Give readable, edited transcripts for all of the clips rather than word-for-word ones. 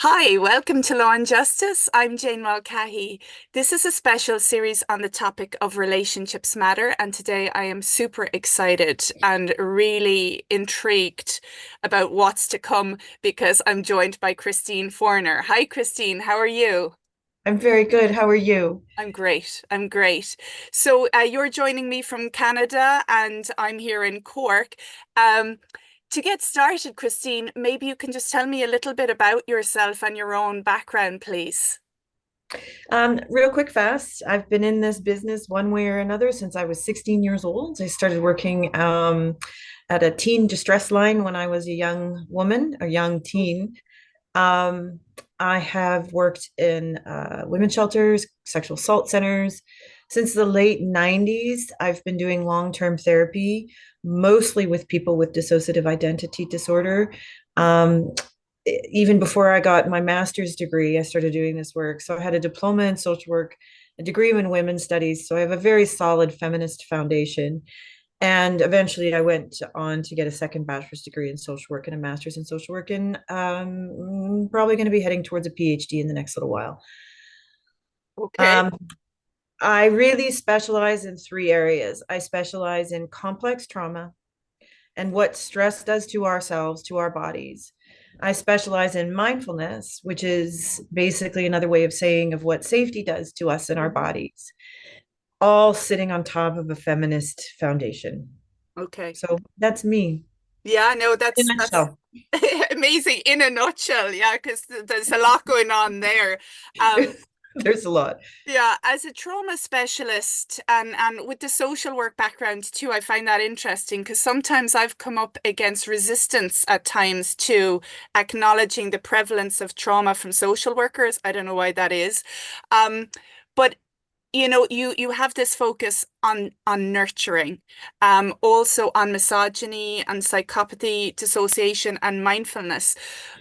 Hi, welcome to Law and Justice. I'm Jane Mulcahy. This is a special series on the topic of relationships matter, and today I am super excited and really intrigued about what's to come because I'm joined by Christine Forner. Hi, Christine, how are you? I'm very good. How are you? I'm great. I'm great. So, you're joining me from Canada, and I'm here in Cork. Um, to get started, Christine, maybe you can just tell me a little bit about yourself and your own background, please. Real quick, fast. I've been in this business one way or another since I was 16 years old. I started working at a teen distress line when I was a young woman, a young teen. Um, I have worked in women's shelters, sexual assault centers. Since the late 90s, I've been doing long-term therapy, mostly with people with dissociative identity disorder. Um, Even before I got my master's degree, I started doing this work. So I had a diploma in social work, a degree in women's studies. So I have a very solid feminist foundation. And eventually I went on to get a second bachelor's degree in social work and a master's in social work. And probably going to be heading towards a PhD in the next little while. Okay. Um, I really specialize in three areas. I specialize in complex trauma and what stress does to ourselves, to our bodies. I specialize in mindfulness, which is basically another way of saying of what safety does to us in our Mhm. bodies, all sitting on top of a feminist foundation. Okay. So that's me Yeah, no, in a that's nutshell. amazing in a nutshell. Yeah, because there's a lot going on there. Um, There's a lot. Yeah, as a trauma specialist and with the social work background too, I find that interesting because sometimes I've come up against resistance at times to acknowledging the prevalence of trauma from social workers. I don't know why that is. But you have this focus on nurturing, also on misogyny and psychopathy, dissociation, and mindfulness.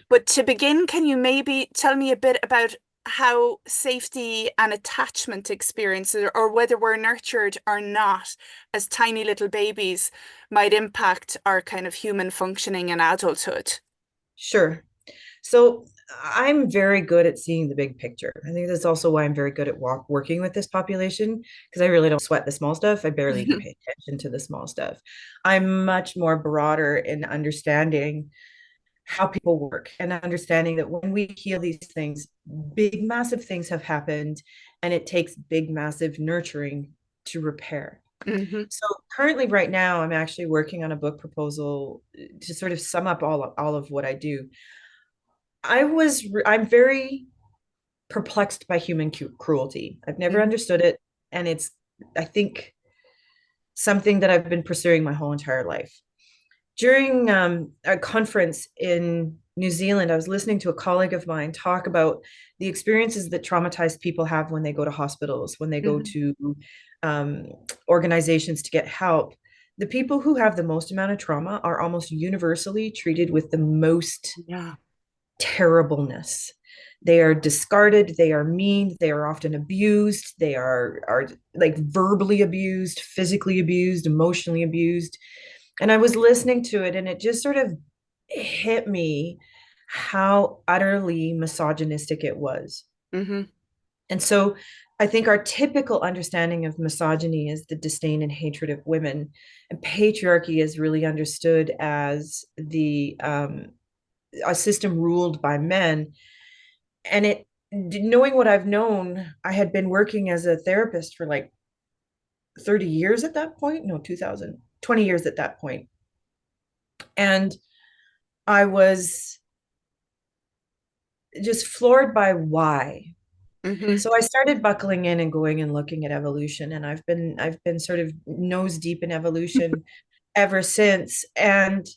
But to begin, can you maybe tell me a bit about how safety and attachment experiences, or whether we're nurtured or not, as tiny little babies, might impact our kind of human functioning in adulthood? Sure. So I'm very good at seeing the big picture. I think that's also why I'm very good at working with this population because I really don't sweat the small stuff. I barely even pay attention to the small stuff. I'm much more broader in understanding how people work and understanding that when we heal these things, big, massive things have happened, and it takes big, massive nurturing to repair. Hmm. So currently, right now, I'm actually working on a book proposal to sort of sum up all of what I do. I'm very perplexed by human cruelty. I've never Hmm. understood it, and it's, I think, something that I've been pursuing my whole entire life. During a conference in New Zealand, I was listening to a colleague of mine talk about the experiences that traumatized people have when they go to hospitals, when they go Hmm. to um, organizations to get help. The people who have the most amount of trauma are almost universally treated with the most Yeah. terribleness. They are discarded, they are mean, they are often abused, they are like verbally abused, physically abused, emotionally abused. And I was listening to it and it just sort of hit me how utterly misogynistic it was. Hmm. And so I think our typical understanding of misogyny is the disdain and hatred of women. And patriarchy is really understood as the a system ruled by men. And it, knowing what I've known, I had been working as a therapist for like 30 years at that point. No, 2000, 20 years at that point. And I was just floored by why. Hmm. So I started buckling in and going and looking at evolution, and I've been sort of nose deep in evolution ever since. And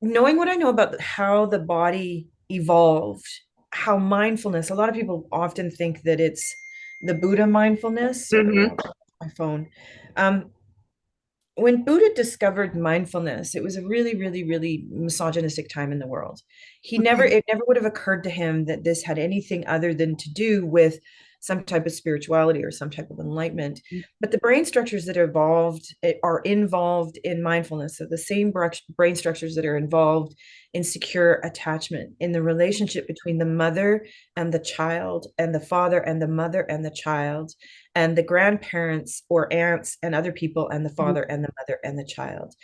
knowing what I know about how the body evolved, how mindfulness, a lot of people often think that it's the Buddha mindfulness. Sorry, Hmm. I'll check my phone. Um, when Buddha discovered mindfulness, it was a really, really, really misogynistic time in the world. Hmm. It never would have occurred to him that this had anything other than to do with some type of spirituality or some type of enlightenment. But the brain structures that are involved in mindfulness are the same brain structures that are involved in secure attachment, in the relationship between the mother and the child, and the father and the mother and the child, and the grandparents or aunts and other people, and the father and the mother and the child.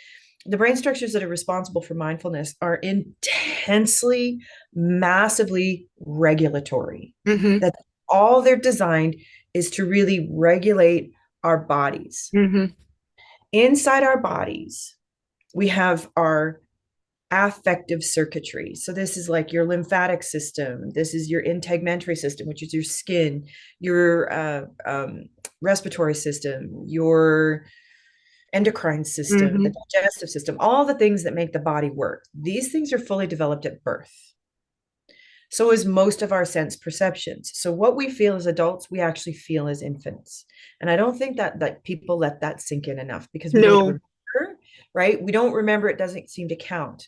The brain structures that are responsible for mindfulness are intensely, massively regulatory. Mm-hmm. That all they're designed is to really regulate our bodies. Mm-hmm. Inside our bodies, we have our affective circuitry. So this is like your lymphatic system. This is your integumentary system, which is your skin, your respiratory system, your endocrine system, Mm-hmm. the digestive system, all the things that make the body work. These things are fully developed at birth. So is most of our sense perceptions. So what we feel as adults, we actually feel as infants. And I don't think that people let that sink in enough, because we don't No. remember, right? We don't remember. It doesn't seem to count.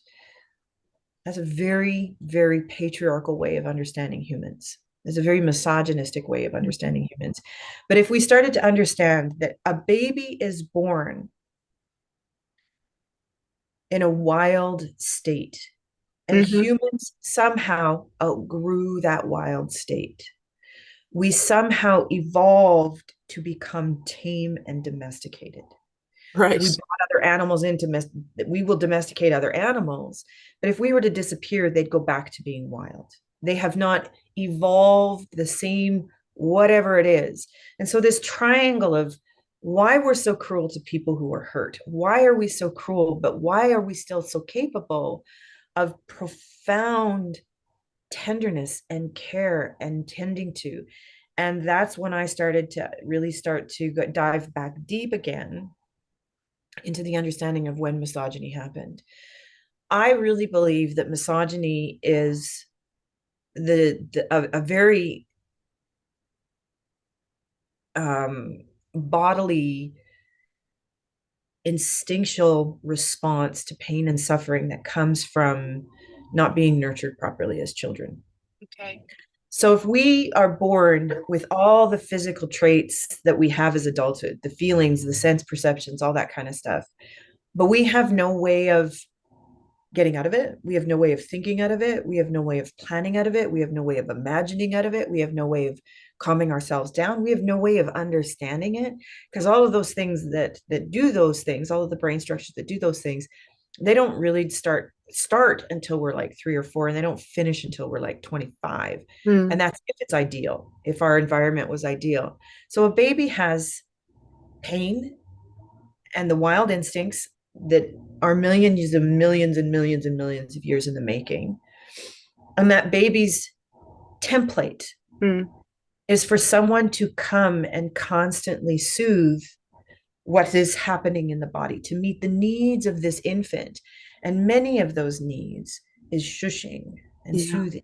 That's a very, very patriarchal way of understanding humans. It's a very misogynistic way of understanding humans. But if we started to understand that a baby is born in a wild state, and Mm-hmm. humans somehow outgrew that wild state. We somehow evolved to become tame and domesticated. We Right. brought other animals into we will domesticate other animals, but if we were to disappear, they'd go back to being wild. They have not evolved the same whatever it is. And so this triangle of why we're so cruel to people who are hurt, why are we so cruel, but why are we still so capable of profound tenderness and care and tending to? And that's when I started to really start to dive back deep again into the understanding of when misogyny happened. I really believe that misogyny is a very bodily, instinctual response to pain and suffering that comes from not being nurtured properly as children. Okay. So if we are born with all the physical traits that we have as adulthood, the feelings, the sense perceptions, all that kind of stuff, but we have no way of getting out of it. We have no way of thinking out of it. We have no way of planning out of it. We have no way of imagining out of it. We have no way of calming ourselves down. We have no way of understanding it, because all of those things that do those things, all of the brain structures that do those things, they don't really start until we're like 3 or 4, and they don't finish until we're like 25. Mm. And that's if it's ideal, if our environment was ideal. So a baby has pain and the wild instincts that are millions and millions and millions and millions of years in the making. And that baby's template Mm. is for someone to come and constantly soothe what is happening in the body, to meet the needs of this infant. And many of those needs is shushing and Yeah. soothing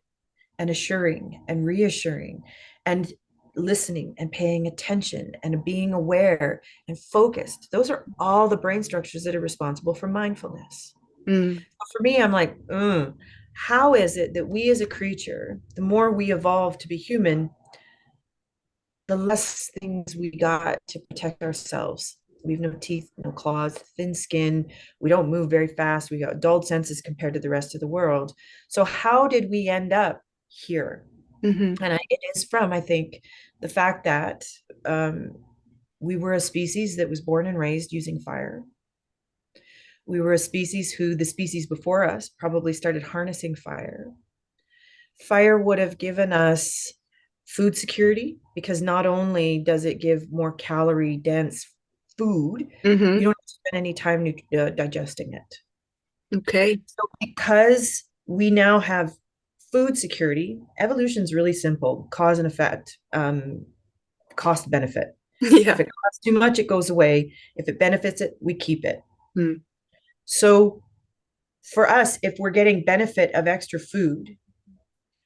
and assuring and reassuring and listening and paying attention and being aware and focused. Those are all the brain structures that are responsible for mindfulness. Mm. For me, I'm like, how is it that we as a creature, the more we evolve to be human, the less things we got to protect ourselves? We have no teeth, no claws, thin skin. We don't move very fast. We got dulled senses compared to the rest of the world. So how did we end up here? Mm-hmm. And it is from, I think, the fact that we were a species that was born and raised using fire. We were a species who, the species before us, probably started harnessing fire. Fire would have given us food security, because not only does it give more calorie dense food, you Mm-hmm. don't have to spend any time digesting it. Okay. So because we now have food security, evolution is really simple: cause and effect, cost benefit. If Yeah. it costs too much, it goes away. If it benefits it, we keep it. Mm. So for us, if we're getting benefit of extra food,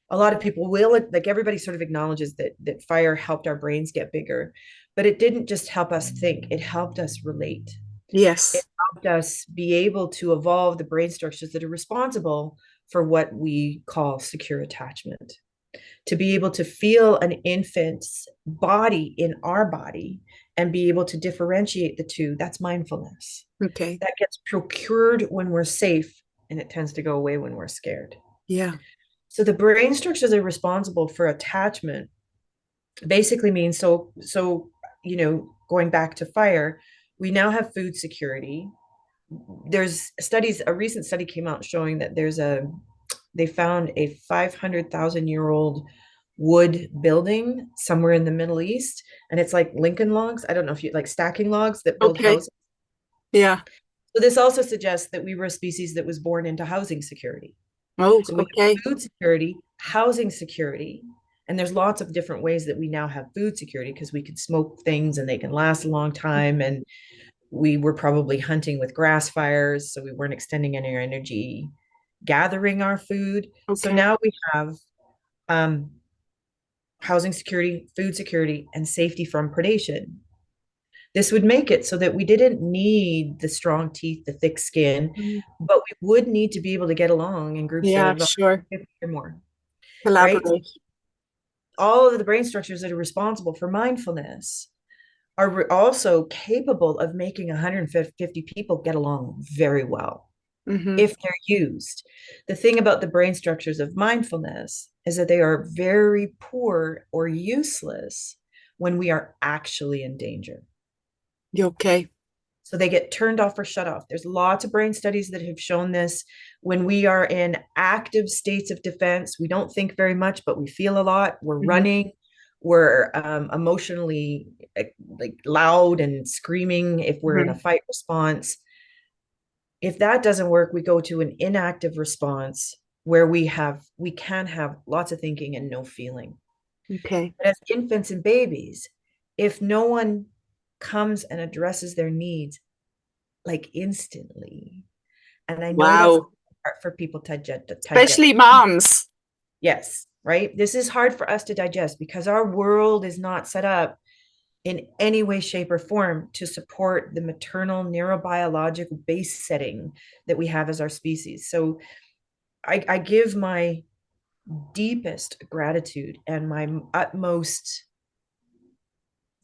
a lot of people will, like, everybody sort of acknowledges that fire helped our brains get bigger, but it didn't just help us think, it helped us relate. It Yes. helped us be able to evolve the brain structures that are responsible for what we call secure attachment. to be able to feel an infant's body in our body and be able to differentiate the two. That's mindfulness. Okay. That gets procured when we're safe, and it tends to go away when we're scared. Yeah. So the brain structures are responsible for attachment basically means going back to fire, we now have food security. There's studies, a recent study came out showing that they found a 500,000-year-old wood building somewhere in the Middle East, and it's like Lincoln logs. I don't know if you like stacking logs that build Okay. houses. Yeah. So this also suggests that we were a species that was born into housing security. Oh, So we okay. have food security, housing security, and there's lots of different ways that we now have food security because we can smoke things and they can last a long time. And we were probably hunting with grass fires, so we weren't extending any energy gathering our food. So Okay. now we have um, housing security, food security, and safety from predation. This would make it so that we didn't need the strong teeth, the thick skin, Mm. but we would need to be able to get along in groups Yeah, of sure. 50 or more, right? Collaborate. All of the brain structures that are responsible for mindfulness are also capable of making 150 people get along very well Mm-hmm. if they're used. The thing about the brain structures of mindfulness is that they are very poor or useless when we are actually in danger. You okay? So they get turned off or shut off. There's lots of brain studies that have shown this. When we are in active states of defense, we don't think very much, but we feel a lot. We're Mm-hmm. running. We're emotionally like loud and screaming if we're in a Mm-hmm. fight response. If that doesn't work, we go to an inactive response where we can have lots of thinking and no feeling. Okay. But as infants and babies, if no one comes and addresses their needs like instantly, and I know that's Wow. hard for people to Especially digest. moms. Yes, right. This is hard for us to digest because our world is not set up in any way, shape, or form to support the maternal neurobiological base setting that we have as our species. So I give my deepest gratitude and my utmost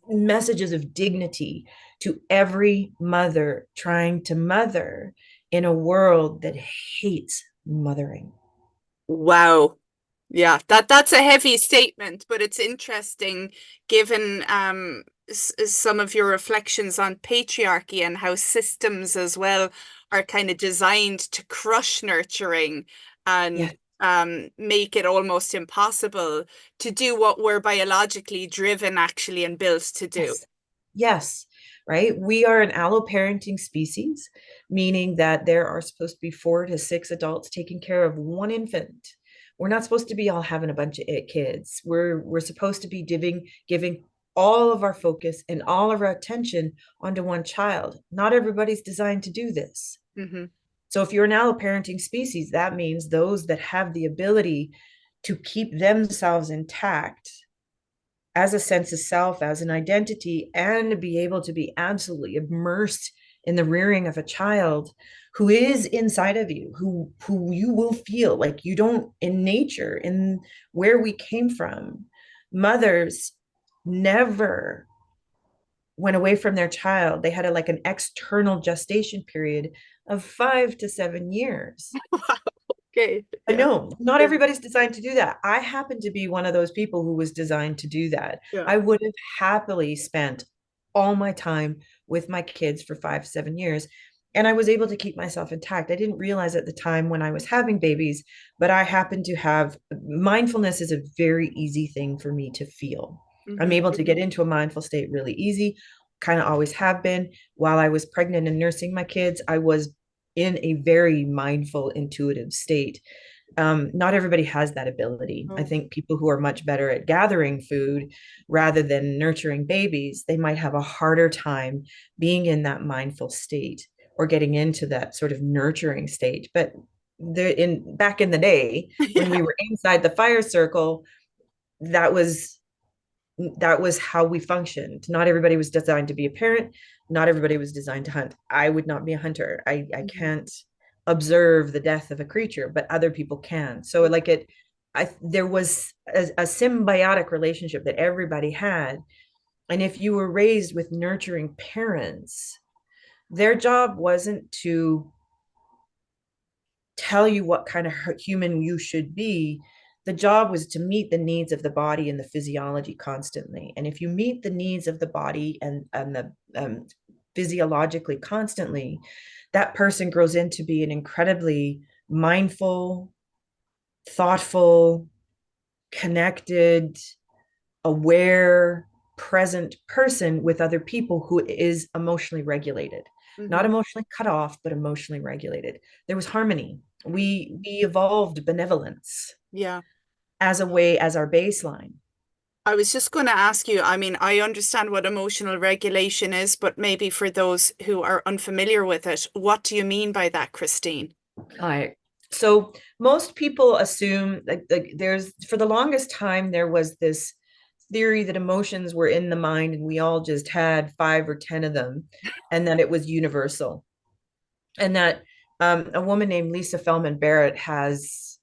messages of dignity to every mother trying to mother in a world that hates mothering. Wow. Yeah, that's a heavy statement, but it's interesting given some of your reflections on patriarchy and how systems as well are kind of designed to crush nurturing and Yes, make it almost impossible to do what we're biologically driven actually and built to do. yes, yes, right. We are an alloparenting species, meaning that there are supposed to be 4 to 6 adults taking care of one infant. We're not supposed to be all having a bunch of kids. We're supposed to be giving all of our focus and all of our attention onto one child. Not everybody's designed to do this. Hmm. So if you're an alloparenting species, that means those that have the ability to keep themselves intact as a sense of self, as an identity, and be able to be absolutely immersed in the rearing of a child who is inside of you, who you will feel like you don't in nature, in where we came from. Mothers never went away from their child. They had like an external gestation period of 5 to 7 years. Okay. I Yeah. know not Yeah. everybody's designed to do that. I happen to be one of those people who was designed to do that. Yeah. I would have happily spent all my time with my kids for 5, 7 years. And I was able to keep myself intact. I didn't realize at the time when I was having babies, but I happen to have mindfulness is a very easy thing for me to feel. I'm Hmm. able to get into a mindful state really easy, kind of always have been. While I was pregnant and nursing my kids, I was in a very mindful, intuitive state. Not everybody has that ability. I Oh. think people who are much better at gathering food rather than nurturing babies, they might have a harder time being in that mindful state or getting into that sort of nurturing state. But back in the day when Yeah. we were inside the fire circle, that was that was how we functioned. Not everybody was designed to be a parent. Not everybody was designed to hunt. I would not be a hunter. I Mhm. can't observe the death of a creature, but other people can. So like there was a symbiotic relationship that everybody had. And if you were raised with nurturing parents, their job wasn't to tell you what kind of human you should be. The job was to meet the needs of the body and the physiology constantly. And if you meet the needs of the body and the physiologically constantly, that person grows into be an incredibly mindful, thoughtful, connected, aware, present person with other people who is emotionally regulated, not Hmm. emotionally cut off, but emotionally regulated. There was harmony. We evolved benevolence Yeah. as a way as our baseline. I was just going to ask you, I mean, I understand what emotional regulation is, but maybe for those who are unfamiliar with it, what do you mean by that, Christine? All right. So most people assume like there's for the longest time there was this theory that emotions were in the mind and we all just had 5 or 10 of them, and that it was universal, and that a woman named Lisa Feldman Barrett has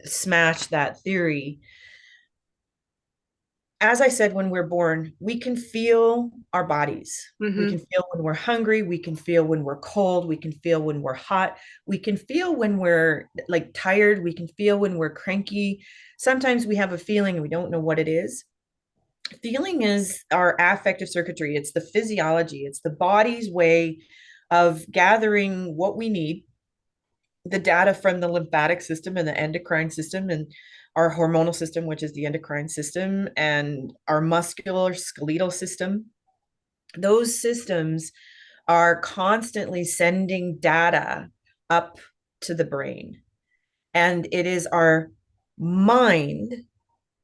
smashed that theory. As I said, when we're born, we can feel our bodies. We Hmm. can feel when we're hungry. We can feel when we're cold. We can feel when we're hot. We can feel when we're like tired. We can feel when we're cranky. Sometimes we have a feeling and we don't know what it is. Feeling is our affective circuitry. It's the physiology. It's the body's way of gathering what we need, the data from the lymphatic system and the endocrine system and our hormonal system, which is the endocrine system, and our muscular skeletal system. Those systems are constantly sending data up to the brain. And it is our mind,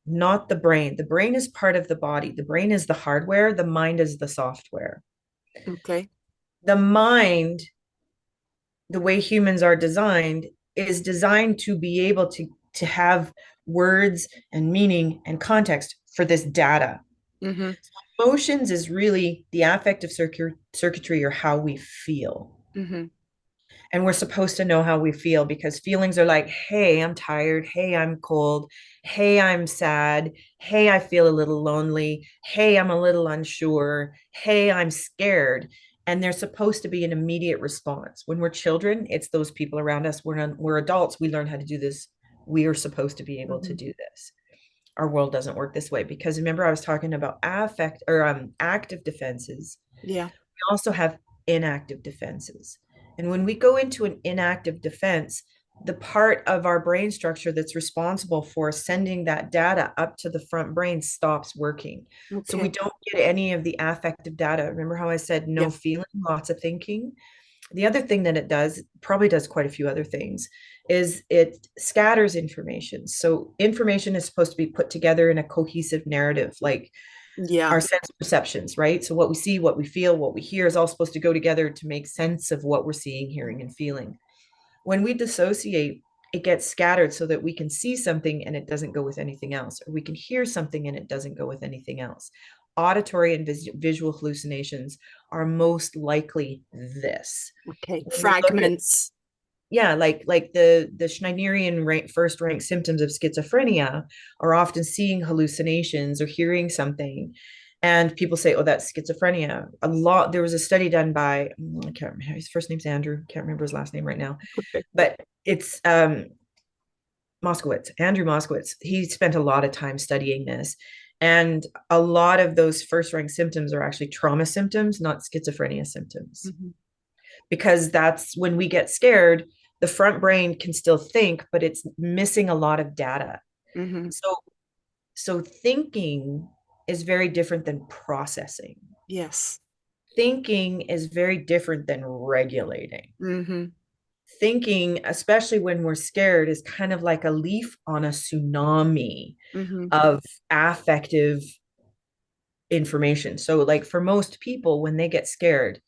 not the brain. The brain is part of the body. The brain is the hardware, the mind is the software. Okay. The mind, the way humans are designed, is designed to be able to have words and meaning and context for this data. Hmm. Emotions is really the affective circuitry or how we feel. Hmm. And we're supposed to know how we feel because feelings are like, hey, I'm tired. Hey, I'm cold. Hey, I'm sad. Hey, I feel a little lonely. Hey, I'm a little unsure. Hey, I'm scared. And there's supposed to be an immediate response. When we're children, it's those people around us. We're adults. We learn how to do this. We are supposed to be able to Hmm. do this. Our world doesn't work this way because remember, I was talking about affect or active defenses. Yeah. We also have inactive defenses. And when we go into an inactive defense, the part of our brain structure that's responsible for sending that data up to the front brain stops working. So we Okay. don't get any of the affective data. Remember how I said Yeah. no feeling, lots of thinking? The other thing that it does, probably does quite a few other things, is it scatters information. So information is supposed to be put together in a cohesive narrative, like Yeah. our sense perceptions, right? So what we see, what we feel, what we hear is all supposed to go together to make sense of what we're seeing, hearing, and feeling. When we dissociate, it gets scattered so that we can see something and it doesn't go with anything else, or we can hear something and it doesn't go with anything else. Auditory and visual hallucinations are most likely this. Okay. When we look at, Fragments. yeah, like the Schneiderian first rank symptoms of schizophrenia are often seeing hallucinations or hearing something, and people say, "Oh, that's schizophrenia." A lot. There was a study done by I can't remember his first name's Andrew. Can't remember his last name right now, Okay. but it's Moskowitz, Andrew Moskowitz. He spent a lot of time studying this, and a lot of those first rank symptoms are actually trauma symptoms, not schizophrenia symptoms, Hmm. because that's when we get scared, the front brain can still think, but it's missing a lot of data. Hmm. So thinking is very different than processing. Yes. Thinking is very different than regulating. Hmm. Thinking, especially when we're scared, is kind of like a leaf on a tsunami Hmm. of affective information. So like for most people when they get scared,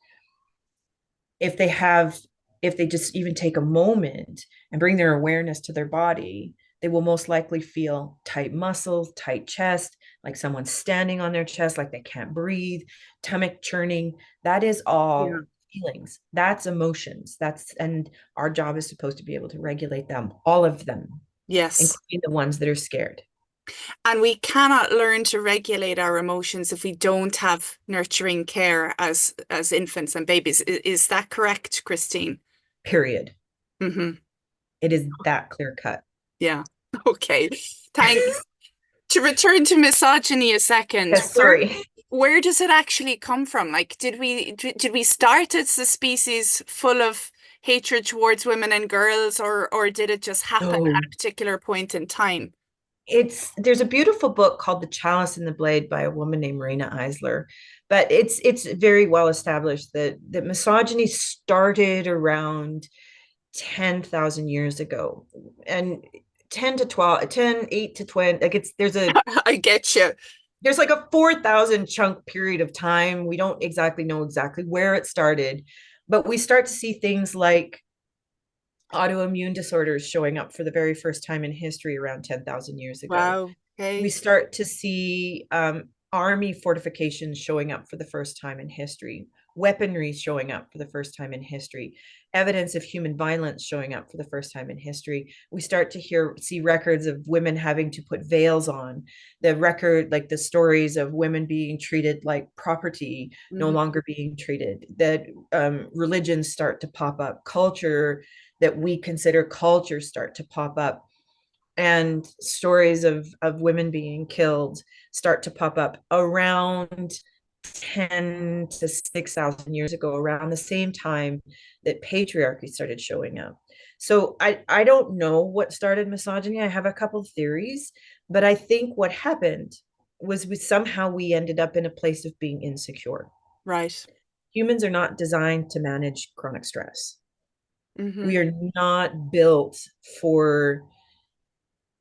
if they have if they just even take a moment and bring their awareness to their body, they will most likely feel tight muscles, tight chest, like someone's standing on their chest, like they can't breathe, stomach churning. That is Yeah. all feelings. That's emotions. And our job is supposed to be able to regulate them, all of them. Yes. including the ones that are scared. And we cannot learn to regulate our emotions if we don't have nurturing care as infants and babies. Is that correct, Christine? Period. Hmm. It is that clear cut. Yeah. Okay. Thanks. To return to misogyny a second, Yes, sorry. where does it actually come from? Like, did we start as a species full of hatred towards women and girls, or did it just happen at No, a particular point in time? there's a beautiful book called The Chalice and the Blade by a woman named Raina Eisler, but it's very well established that misogyny started around 10,000 years ago, and 10 to 12, 10, 8 to 20, like I get you. there's like a 4,000 chunk period of time. We don't exactly know exactly where it started, but we start to see things like autoimmune disorders showing up for the very first time in history around 10,000 years ago. Wow. We Okay. start to see army fortifications showing up for the first time in history, weaponry showing up for the first time in history, evidence of human violence showing up for the first time in history. We start to see records of women having to put veils on, the record, like the stories of women being treated like property, no Hmm. longer being treated, that religions start to pop up, culture that we consider culture start to pop up, and stories of women being killed start to pop up around 10 to 6,000 years ago, around the same time that patriarchy started showing up. So I don't know what started misogyny. I have a couple of theories, but I think what happened was we ended up in a place of being insecure. Right. Humans are not designed to manage chronic stress. Hmm. We are not built for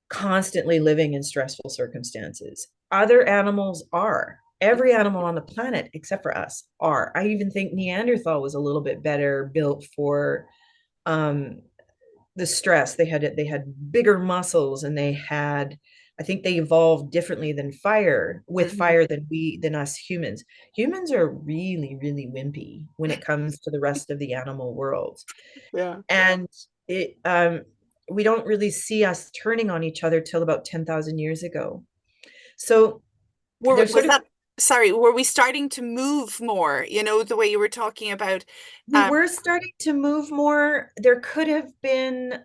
constantly living in stressful circumstances. Other animals are. Every animal on the planet, except for us, are. I even think Neanderthal was a little bit better built for um, the stress. They had bigger muscles, and they had. I think they evolved differently than Hmm. fire than us humans. Humans are really, really wimpy when it comes to the rest of the animal world. Yeah. And it we don't really see us turning on each other till about 10,000 years ago. So Were, there's was sort of that, sorry, were we starting to move more, the way you were talking about? we Um, were starting to move more. There could have been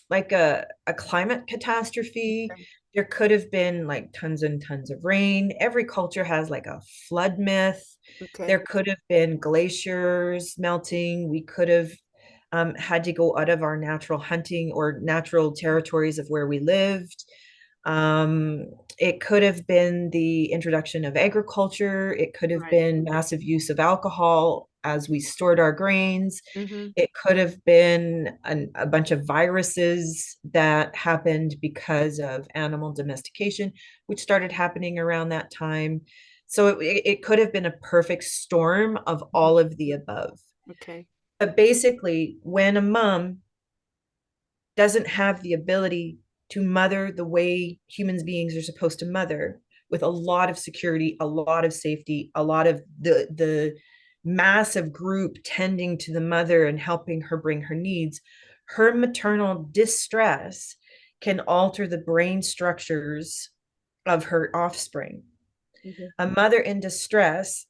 like a climate catastrophe. There could have been like tons and tons of rain. Every culture has like a flood myth. okay. There could have been glaciers melting. We could have had to go out of our natural hunting or natural territories of where we lived. Um, it could have been the introduction of agriculture. It could have Right. been massive use of alcohol as we stored our grains. Hmm. It could have been a bunch of viruses that happened because of animal domestication, which started happening around that time. So it could have been a perfect storm of all of the above. Okay. But basically, when a mom doesn't have the ability to mother the way humans beings are supposed to mother, with a lot of security, a lot of safety, a lot of the massive group tending to the mother and helping her bring her needs, her maternal distress can alter the brain structures of her offspring. Hmm. A mother in distress.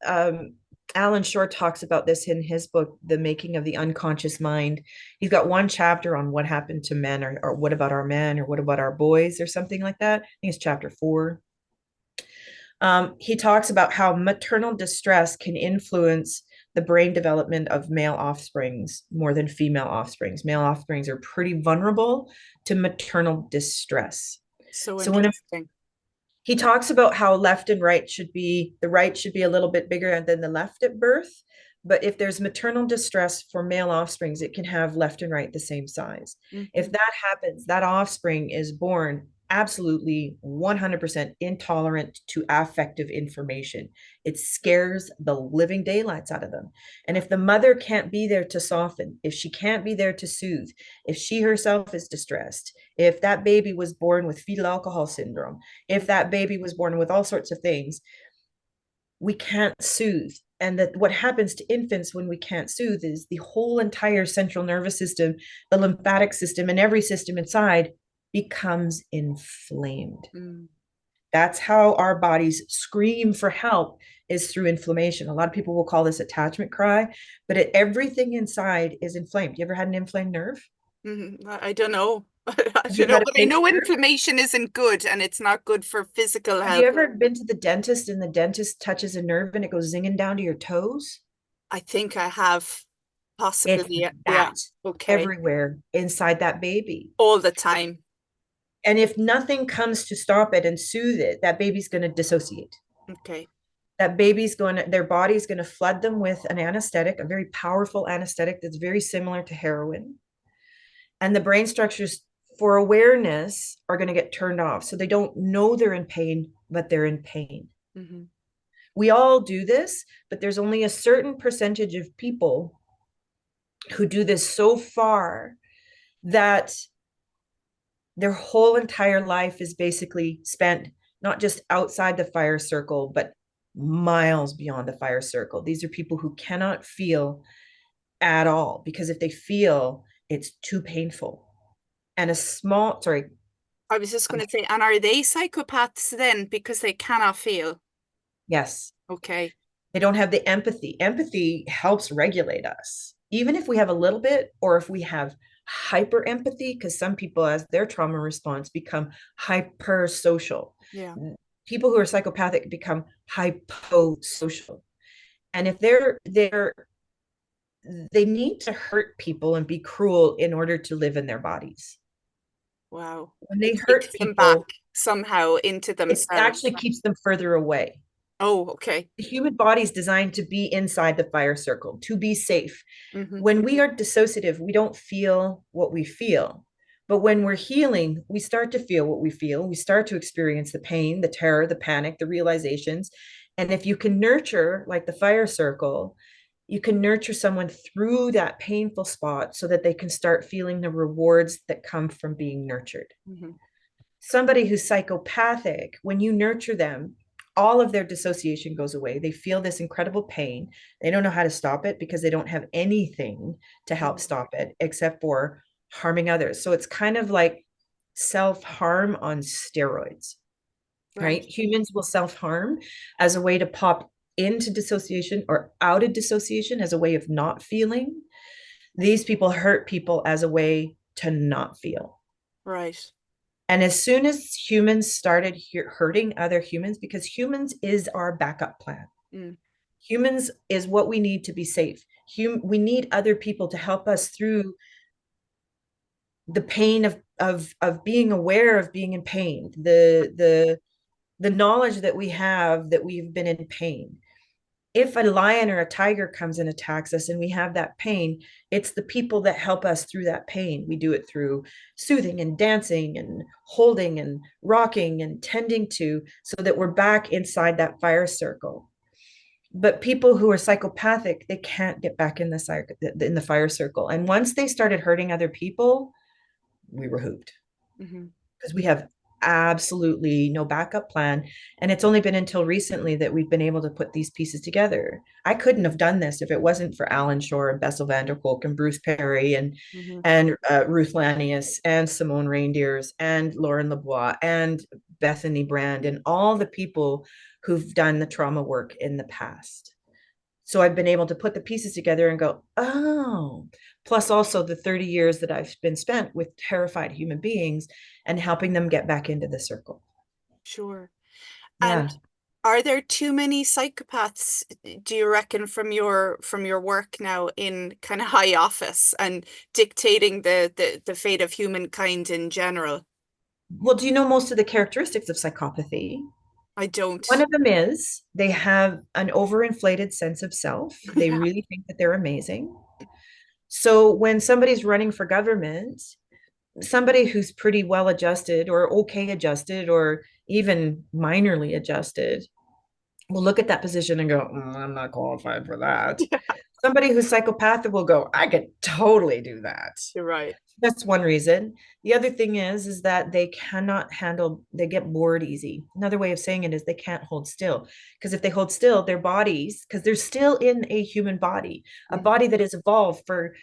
Alan Shore talks about this in his book, The Making of the Unconscious Mind. He's got one chapter on what happened to men, or what about our men, or what about our boys, or something like that. I think it's chapter 4. He talks about how maternal distress can influence the brain development of male offsprings more than female offsprings. Male offsprings are pretty vulnerable to maternal distress. So So when interesting. he talks about how left and right should be, the right should be a little bit bigger than the left at birth. But if there's maternal distress for male offsprings, it can have left and right the same size. If Hmm. that happens, that offspring is born absolutely 100% intolerant to affective information. It scares the living daylights out of them. And if the mother can't be there to soften, if she can't be there to soothe, if she herself is distressed, if that baby was born with fetal alcohol syndrome, if that baby was born with all sorts of things, we can't soothe. And that what happens to infants when we can't soothe is the whole entire central nervous system, the lymphatic system, and every system inside becomes inflamed. Mm. That's how our bodies scream for help, is through inflammation. A lot of people will call this attachment cry, but everything inside is inflamed. You ever had an inflamed nerve? I don't know. I Have you don't know, had a but I pinched know nerve? inflammation isn't good and it's not good for physical Have you health. ever been to the dentist and the dentist touches a nerve and it goes zinging down to your toes? I think I have possibly. It's Yeah. Yeah. that Okay. everywhere inside that baby. All the time. And if nothing comes to stop it and soothe it, that baby's going to dissociate. Okay. That baby's going to, their body's going to flood them with an anesthetic, a very powerful anesthetic that's very similar to heroin. And the brain structures for awareness are going to get turned off. So they don't know they're in pain, but they're in pain. Hmm. We all do this, but there's only a certain percentage of people who do this so far that their whole entire life is basically spent not just outside the fire circle, but miles beyond the fire circle. These are people who cannot feel at all, because if they feel, it's too painful. And a small, sorry, I was just going to say, and are they psychopaths then because they cannot feel? yes, Okay. they don't have the empathy. Empathy helps regulate us, even if we have a little bit, or if we have hyper empathy, because some people, as their trauma response, become hyper social. Yeah. People who are psychopathic become hyposocial. And if they need to hurt people and be cruel in order to live in their bodies. Wow. When they It hurt takes them back people, somehow into it themselves. actually keeps them further away. Oh, okay. The human body is designed to be inside the fire circle, to be safe. Hmm. When we are dissociative, we don't feel what we feel. But when we're healing, we start to feel what we feel. We start to experience the pain, the terror, the panic, the realizations. And if you can nurture, like the fire circle, you can nurture someone through that painful spot so that they can start feeling the rewards that come from being nurtured. Hmm. Somebody who's psychopathic, when you nurture them, all of their dissociation goes away. They feel this incredible pain. They don't know how to stop it because they don't have anything to help stop it except for harming others. So it's kind of like self harm on steroids, right? Right. Humans will self harm as a way to pop into dissociation or out of dissociation as a way of not feeling. These people hurt people as a way to not feel. Right. And as soon as humans started hurting other humans, because humans is our backup plan, Mm. humans is what we need to be safe. We need other people to help us through the pain of being aware of being in pain, the knowledge that we have that we've been in pain. If a lion or a tiger comes and attacks us and we have that pain, it's the people that help us through that pain. We do it through soothing and dancing and holding and rocking and tending to, so that we're back inside that fire circle. But people who are psychopathic, they can't get back in the fire circle. And once they started hurting other people, we were hooped, Hmm. because we have absolutely no backup plan. And it's only been until recently that we've been able to put these pieces together. I couldn't have done this if it wasn't for Alan Shore and Bessel van der Kolk and Bruce Perry Hmm. and Ruth Lanius and Simone Reindeers and Lauren LeBois and Bethany Brand and all the people who've done the trauma work in the past. So I've been able to put the pieces together and go, oh, plus also the 30 years that I've been spent with terrified human beings and helping them get back into the circle. Sure. And Yeah. are there too many psychopaths, do you reckon, from your work now in kind of high office and dictating the fate of humankind in general? Well, do you know most of the characteristics of psychopathy? I One don't. of them is they have an overinflated sense of self. They really think that they're amazing. So when somebody's running for government, somebody who's pretty well adjusted or okay adjusted or even minorly adjusted will look at that position and go, I'm not qualified for that. Yeah, Somebody who's psychopathic will go, I could totally do that. you're right. That's one reason. The other thing is that they cannot handle, they get bored easy. Another way of saying it is they can't hold still. Because if they hold still, their bodies, because they're still in a human body, a Mhm. body that has evolved for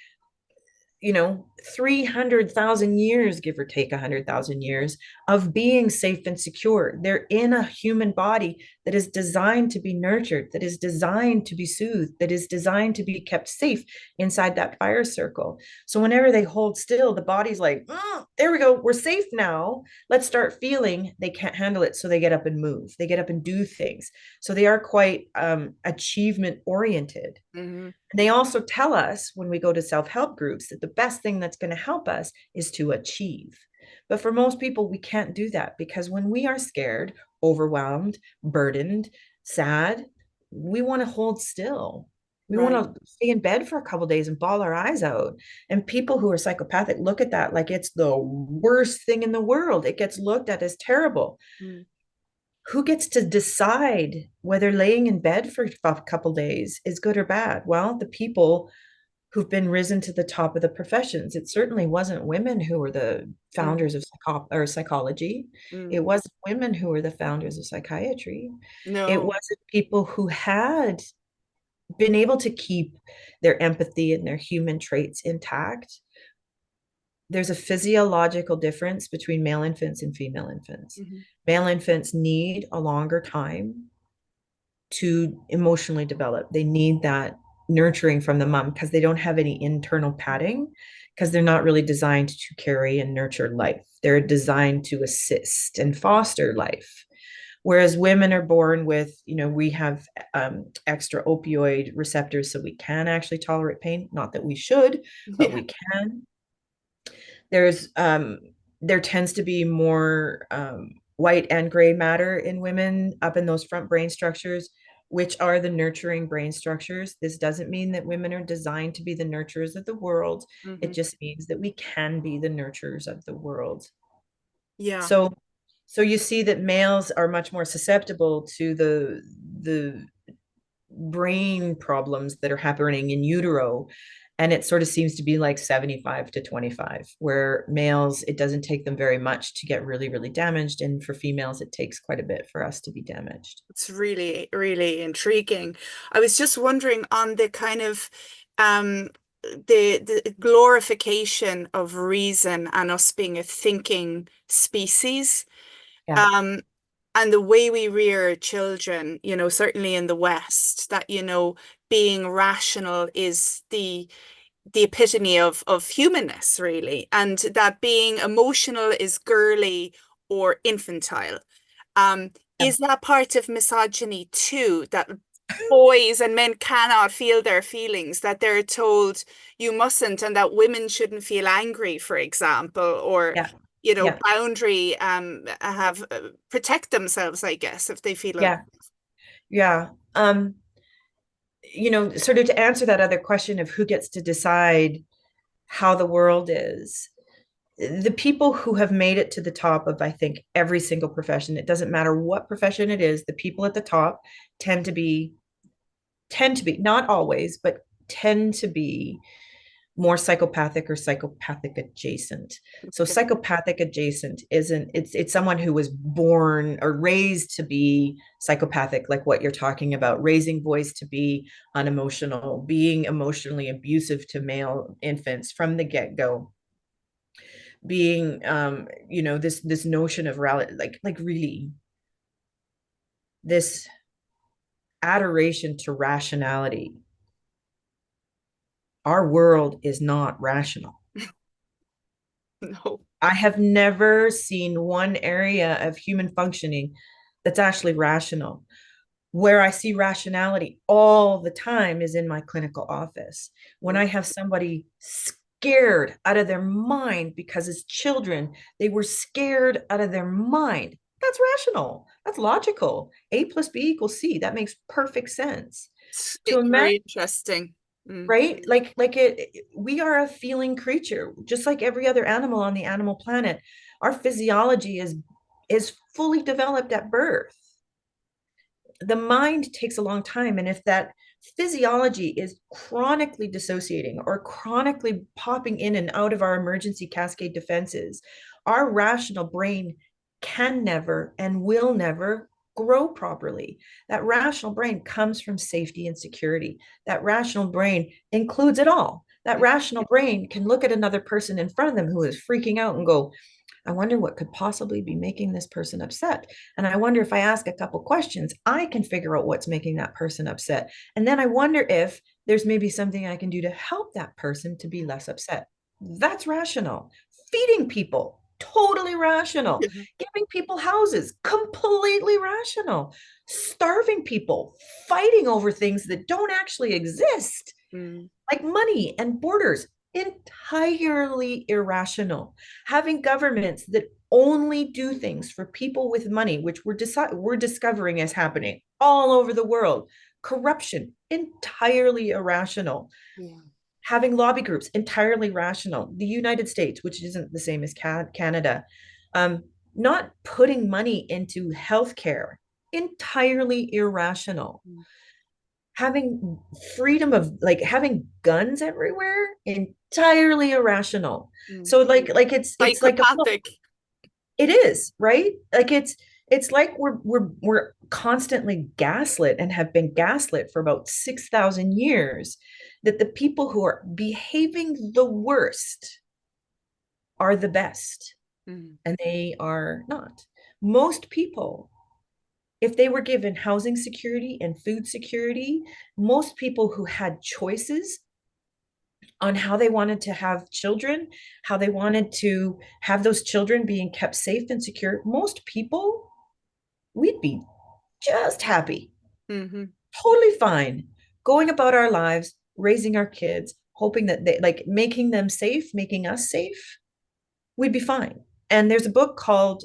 you know, 300,000 years, give or take 100,000 years of being safe and secure. They're in a human body that is designed to be nurtured, that is designed to be soothed, that is designed to be kept safe inside that fire circle. So whenever they hold still, the body's like, oh, there we go, we're safe now. Let's start feeling they can't handle it. So they get up and move, they get up and do things. So they are quite achievement oriented. Hmm. They also tell us when we go to self-help groups that the best thing that's going to help us is to achieve. But for most people, we can't do that because when we are scared, overwhelmed, burdened, sad, we want to hold still. We want Right. to stay in bed for a couple of days and bawl our eyes out. And people who are psychopathic look at that like it's the worst thing in the world. It gets looked at as terrible. Mm. Who gets to decide whether laying in bed for a couple of days is good or bad? Well, the people who've been risen to the top of the professions. It certainly wasn't women who were the Mm. founders of psychology. Mm. It wasn't women who were the founders of psychiatry. It No. wasn't people who had been able to keep their empathy and their human traits intact. There's a physiological difference between male infants and female infants. Hmm. Male infants need a longer time to emotionally develop. They need that nurturing from the mom because they don't have any internal padding, because they're not really designed to carry and nurture life. They're designed to assist and foster life. Whereas women are born with, you know, we have extra opioid receptors, so we can actually tolerate pain. Not that we should, but Yeah. we can. There's there tends to be more white and gray matter in women up in those front brain structures, which are the nurturing brain structures. This doesn't mean that women are designed to be the nurturers of the world. It Hmm. just means that we can be the nurturers of the world. Yeah. So so you see that males are much more susceptible to the brain problems that are happening in utero. And it sort of seems to be like 75 to 25, where males, it doesn't take them very much to get really, really damaged. And for females, it takes quite a bit for us to be damaged. It's really, really intriguing. I was just wondering on the kind of um the glorification of reason and us being a thinking species. Yeah. Um and the way we rear children, certainly in the West, that, being rational is the epitome of humanness, really, and that being emotional is girly or infantile. Yeah. Is that part of misogyny too, that boys and men cannot feel their feelings, that they're told you mustn't, and that women shouldn't feel angry, for example, or Yeah. Yeah. boundary have protect themselves, I guess, if they feel Yeah. Yeah. You know, sort of to answer that other question of who gets to decide how the world is, the people who have made it to the top of, I think, every single profession, it doesn't matter what profession it is, the people at the top tend to be, not always, but tend to be more psychopathic or psychopathic adjacent. So psychopathic adjacent isn't, it's someone who was born or raised to be psychopathic, like what you're talking about, raising boys to be unemotional, being emotionally abusive to male infants from the get-go, being you know, this notion of like really this adoration to rationality. Our world is not rational. no. I have never seen one area of human functioning that's actually rational. Where I see rationality all the time is in my clinical office. When I have somebody scared out of their mind because as children, they were scared out of their mind. That's rational. That's logical. A plus B equals C. That makes perfect sense. To It's imagine, very interesting. Mm. right? Like we are a feeling creature, just like every other animal on the animal planet. Our physiology is fully developed at birth. The mind takes a long time, and if that physiology is chronically dissociating or chronically popping in and out of our emergency cascade defenses, our rational brain can never and will never grow properly. That rational brain comes from safety and security. That rational brain includes it all. That rational brain can look at another person in front of them who is freaking out and go, I wonder what could possibly be making this person upset. And I wonder if I ask a couple questions, I can figure out what's making that person upset. And then I wonder if there's maybe something I can do to help that person to be less upset. That's rational. Feeding people, totally rational. Yeah. Giving people houses, completely rational. Starving people, fighting over things that don't actually exist, Mm. like money and borders, entirely irrational. Having governments that only do things for people with money, which we're discovering is happening all over the world. Corruption, entirely irrational. Yeah. Having lobby groups, entirely rational. The United States, which isn't the same as Canada, not putting money into healthcare, entirely irrational. Mm. Having freedom of, like, having guns everywhere, entirely irrational. Mm. So it's like a, Psychopathic. it is, right? Like it's like we're constantly gaslit and have been gaslit for about 6,000 years that the people who are behaving the worst are the best, Mm. and they are not. Most people, if they were given housing security and food security, most people who had choices on how they wanted to have children, how they wanted to have those children being kept safe and secure, most people, we'd be just happy, Mm-hmm. totally fine, going about our lives, raising our kids, hoping that they, like, making them safe, making us safe, we'd be fine. And there's a book called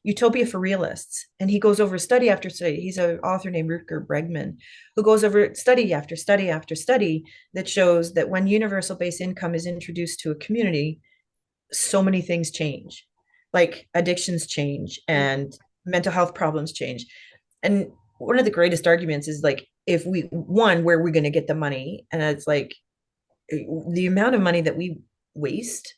Utopia for Realists. And he goes over study after study. He's an author named Rutger Bregman, who goes over study after study after study that shows that when universal basic income is introduced to a community, so many things change. Like addictions change and mental health problems change. And one of the greatest arguments is, like, if we, one, where we're going to get the money. And it's like the amount of money that we waste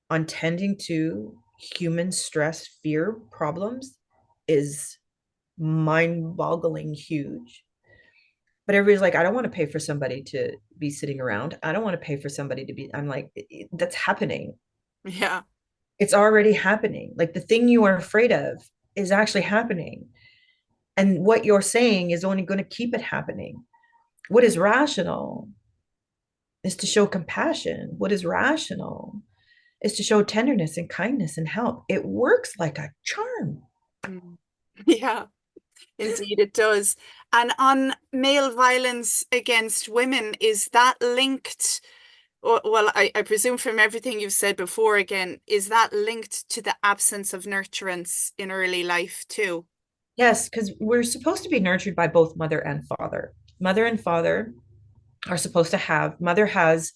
on tending to human stress, fear problems is mind-boggling huge. But everybody's like, I don't want to pay for somebody to be sitting around. I don't want to pay for somebody to be, I'm like, that's happening. Yeah. It's already happening. Like the thing you are afraid of is actually happening. And what you're saying is only going to keep it happening. What is rational is to show compassion. What is rational is to show tenderness and kindness and help. It works like a charm. Mm. Yeah, indeed it does. And on male violence against women, is that linked? Well, I presume from everything you've said before, again, is that linked to the absence of nurturance in early life too? Yes, because we're supposed to be nurtured by both mother and father. Mother and father are supposed to have, mother has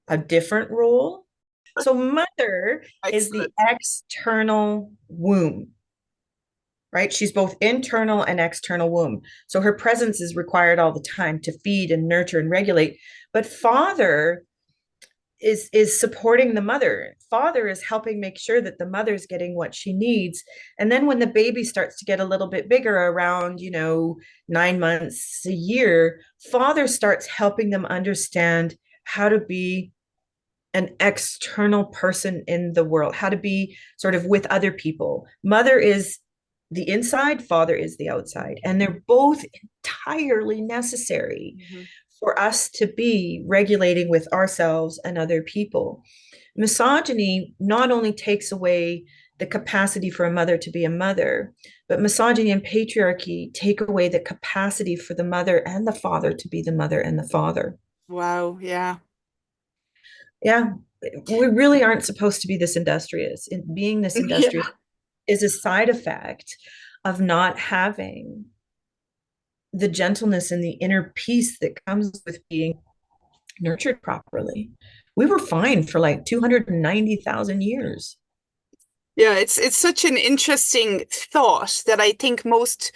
a different role. So mother is the Excellent. external womb, right? She's both internal and external womb. So her presence is required all the time to feed and nurture and regulate. But father is supporting the mother. Father is helping make sure that the mother's getting what she needs. And then when the baby starts to get a little bit bigger, around 9 months, a year, father starts helping them understand how to be an external person in the world, how to be sort of with other people. Mother is the inside, father is the outside, and they're both entirely necessary Mm-hmm. for us to be regulating with ourselves and other people. Misogyny not only takes away the capacity for a mother to be a mother, but misogyny and patriarchy take away the capacity for the mother and the father to be the mother and the father. Wow, yeah. Yeah, we really aren't supposed to be this industrious. And being this industrious Yeah. is a side effect of not having the gentleness and the inner peace that comes with being nurtured properly. We were fine for like 290,000 years. Yeah, it's such an interesting thought that I think most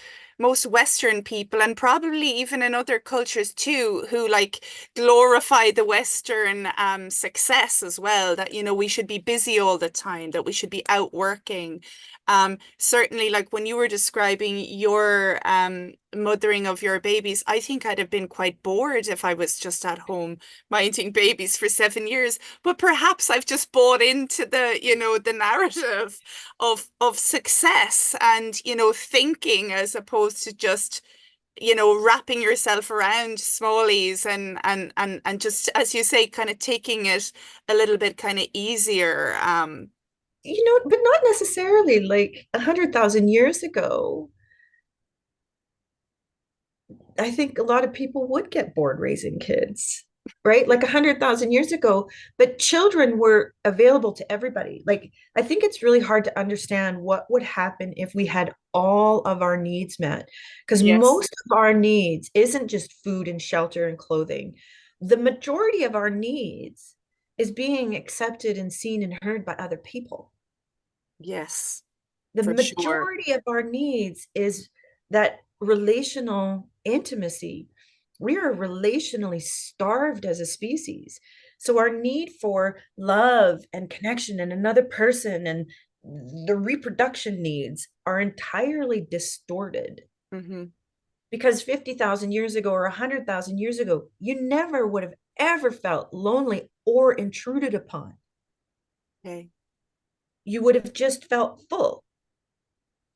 Western people, and probably even in other cultures too, who like glorify the Western success as well, that we should be busy all the time, that we should be out working. Certainly, like when you were describing your mothering of your babies, I think I'd have been quite bored if I was just at home minding babies for 7 years. But perhaps I've just bought into the, the narrative of success and, thinking as opposed to just wrapping yourself around smallies and just, as you say, kind of taking it a little bit kind of easier. But not necessarily. Like 100,000 years ago, I think a lot of people would get bored raising kids, right? Like 100,000 years ago, but children were available to everybody. Like, I think it's really hard to understand what would happen if we had all of our needs met, because Yes. most of our needs isn't just food and shelter and clothing. The majority of our needs is being accepted and seen and heard by other people. Yes, The for sure. majority of our needs is that relational intimacy. We are relationally starved as a species. So our need for love and connection and another person and the reproduction needs are entirely distorted, Hmm. because 50,000 years ago or 100,000 years ago, you never would have ever felt lonely or intruded upon. Okay. You would have just felt full.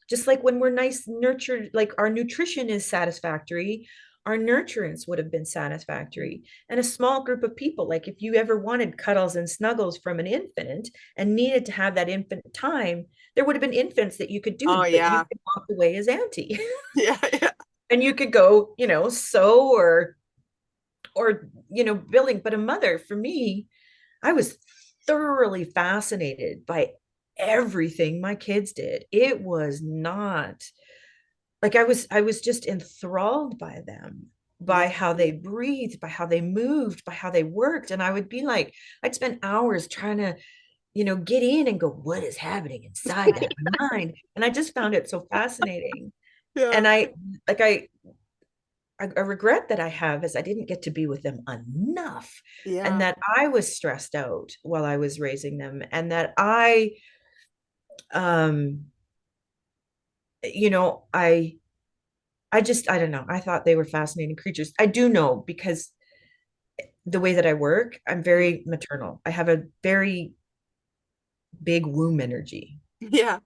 Just like when we're nice, nurtured, like our nutrition is satisfactory, our nurturance would have been satisfactory. And a small group of people, like if you ever wanted cuddles and snuggles from an infant and needed to have that infant time, there would have been infants that you could Oh do, but you yeah. could walk away as auntie. Yeah, yeah. And you could go, sew or billing. But a mother, for me, I was thoroughly fascinated by everything my kids did. It was not like I was just enthralled by them, by Yeah. how they breathed, by how they moved, by how they worked. And I would be like, I'd spend hours trying to, get in and go, what is happening inside that mind? And I just found it so fascinating. Yeah. And I regret that I have is I didn't get to be with them enough, and Yeah. that I was stressed out while I was raising them, and that um, I don't know. I thought they were fascinating creatures. I do know because the way that I work, I'm Mm. very maternal. I have a very big womb energy. Yeah.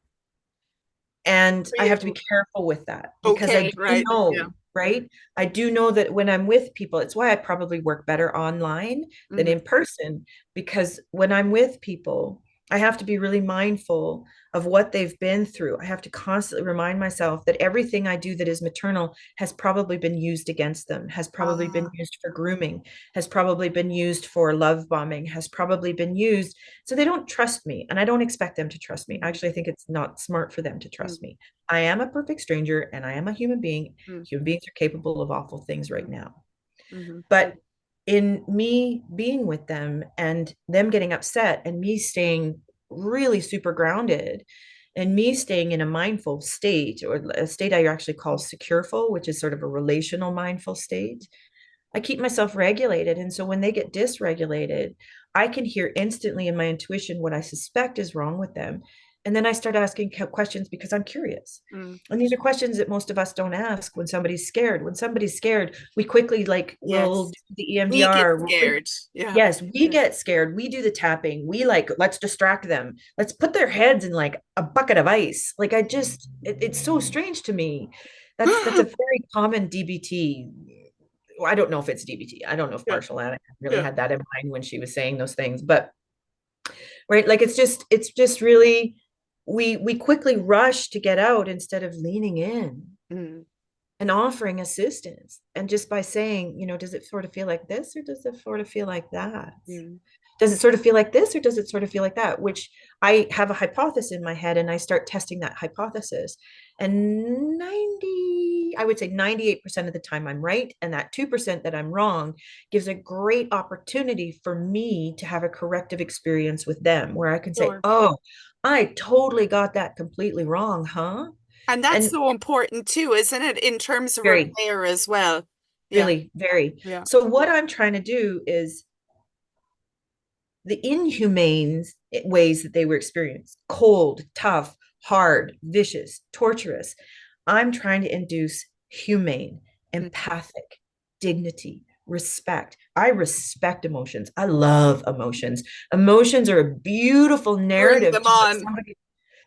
And For I have to be you. careful with that because I Okay, do right. Yeah. know, right? I do know that when I'm with people, it's why I probably work better online than Hmm. in person, because when I'm with people, I have to be really mindful of what they've been through. I have to constantly remind myself that everything I do that is maternal has probably been used against them, has probably been Ah. used for grooming, has probably been used for love bombing, has probably been used. So they don't trust me, and I don't expect them to trust me. Mm, Actually, I think it's not smart for them to mm, trust me. I am a perfect stranger and I am a human being. mm, Human beings are capable of awful things right mm, now. mhm. But in me being with them and them getting upset and me staying really super grounded and me staying in a mindful state, or a state I actually call secureful, which is sort of a relational mindful state, I keep myself regulated. And so when they get dysregulated, I can hear instantly in my intuition what I suspect is wrong with them. And then I start asking questions because I'm curious. Mm. And these are questions that most of us don't ask when somebody's scared. When somebody's scared, we quickly like will Yes. do the We get EMDR. scared. Yeah. Yes, we Yeah. get scared. We do the tapping. We like, let's distract them. Let's put their heads in like a bucket of ice. Like it's so strange to me. That's a very common DBT. I don't know if it's DBT. I don't know if Yeah. Marshall Anna really Yeah. had that in mind when she was saying those things, but right, like it's just really we quickly rush to get out instead of leaning in Mm. and offering assistance. And just by saying, does it sort of feel like this or does it sort of feel like that? Mm. Does it sort of feel like this or does it sort of feel like that? Which I have a hypothesis in my head and I start testing that hypothesis. And I would say 98% of the time I'm right. And that 2% that I'm wrong gives a great opportunity for me to have a corrective experience with them where I can say, Sure. oh, I totally got that completely wrong, huh? And that's And so important too, isn't it? In terms of very, repair as well. Yeah. really, very. Yeah. So, what I'm trying to do is the inhumane ways that they were experienced, cold, tough, hard, vicious, torturous. I'm trying to induce humane, Mhm. empathic, dignity, respect. I respect emotions. I love emotions. Emotions are a beautiful Bring narrative them to what on. somebody,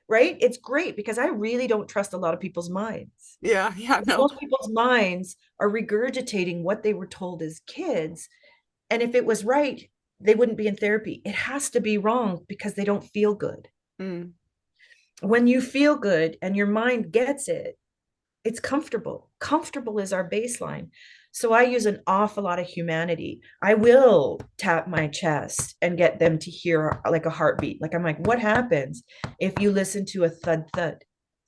right? It's great because I really don't trust a lot of people's minds. Yeah, yeah, no. Most people's minds are regurgitating what they were told as kids. And if it was right, they wouldn't be in therapy. It has to be wrong because they don't feel good. Mm. When you feel good and your mind gets it, it's comfortable. Comfortable is our baseline. So I use an awful lot of humanity. I will tap my chest and get them to hear like a heartbeat. Like I'm like, what happens if you listen to a thud thud,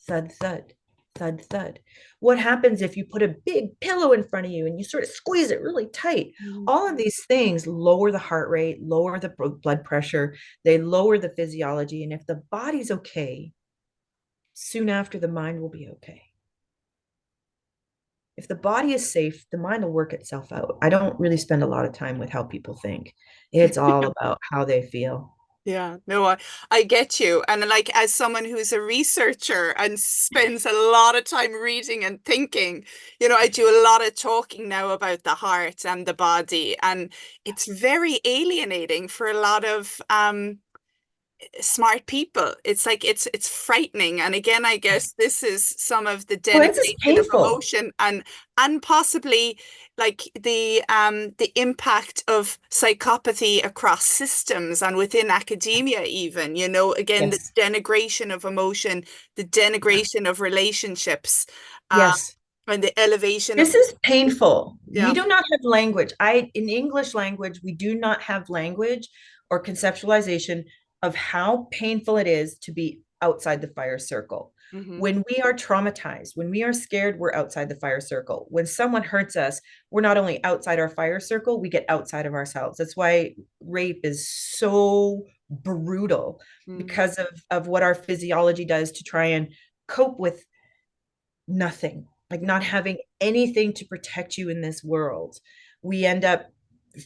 thud thud, thud thud? What happens if you put a big pillow in front of you and you sort of squeeze it really tight? Mhm. All of these things lower the heart rate, lower the blood pressure, they lower the physiology. And if the body's okay, soon after the mind will be okay. If the body is safe, the mind will work itself out. I don't really spend a lot of time with how people think. It's all about how they feel. Yeah, no, I get you. And like as someone who's a researcher and spends a lot of time reading and thinking, I do a lot of talking now about the heart and the body, and it's very alienating for a lot of smart people. It's like it's frightening. And again, I guess this is some of the Well, this is denigration of painful. emotion and possibly like the impact of psychopathy across systems and within academia even, again, the Yes. denigration of emotion, the denigration of relationships, um, Yes. and the elevation of This is painful. We yeah. do not have language. In English language, we do not have language or conceptualization of how painful it is to be outside the fire circle. Hmm. When we are traumatized, when we are scared, we're outside the fire circle. When someone hurts us, we're not only outside our fire circle, we get outside of ourselves. That's why rape is so brutal Mm. because of what our physiology does to try and cope with nothing, like not having anything to protect you in this world. We end up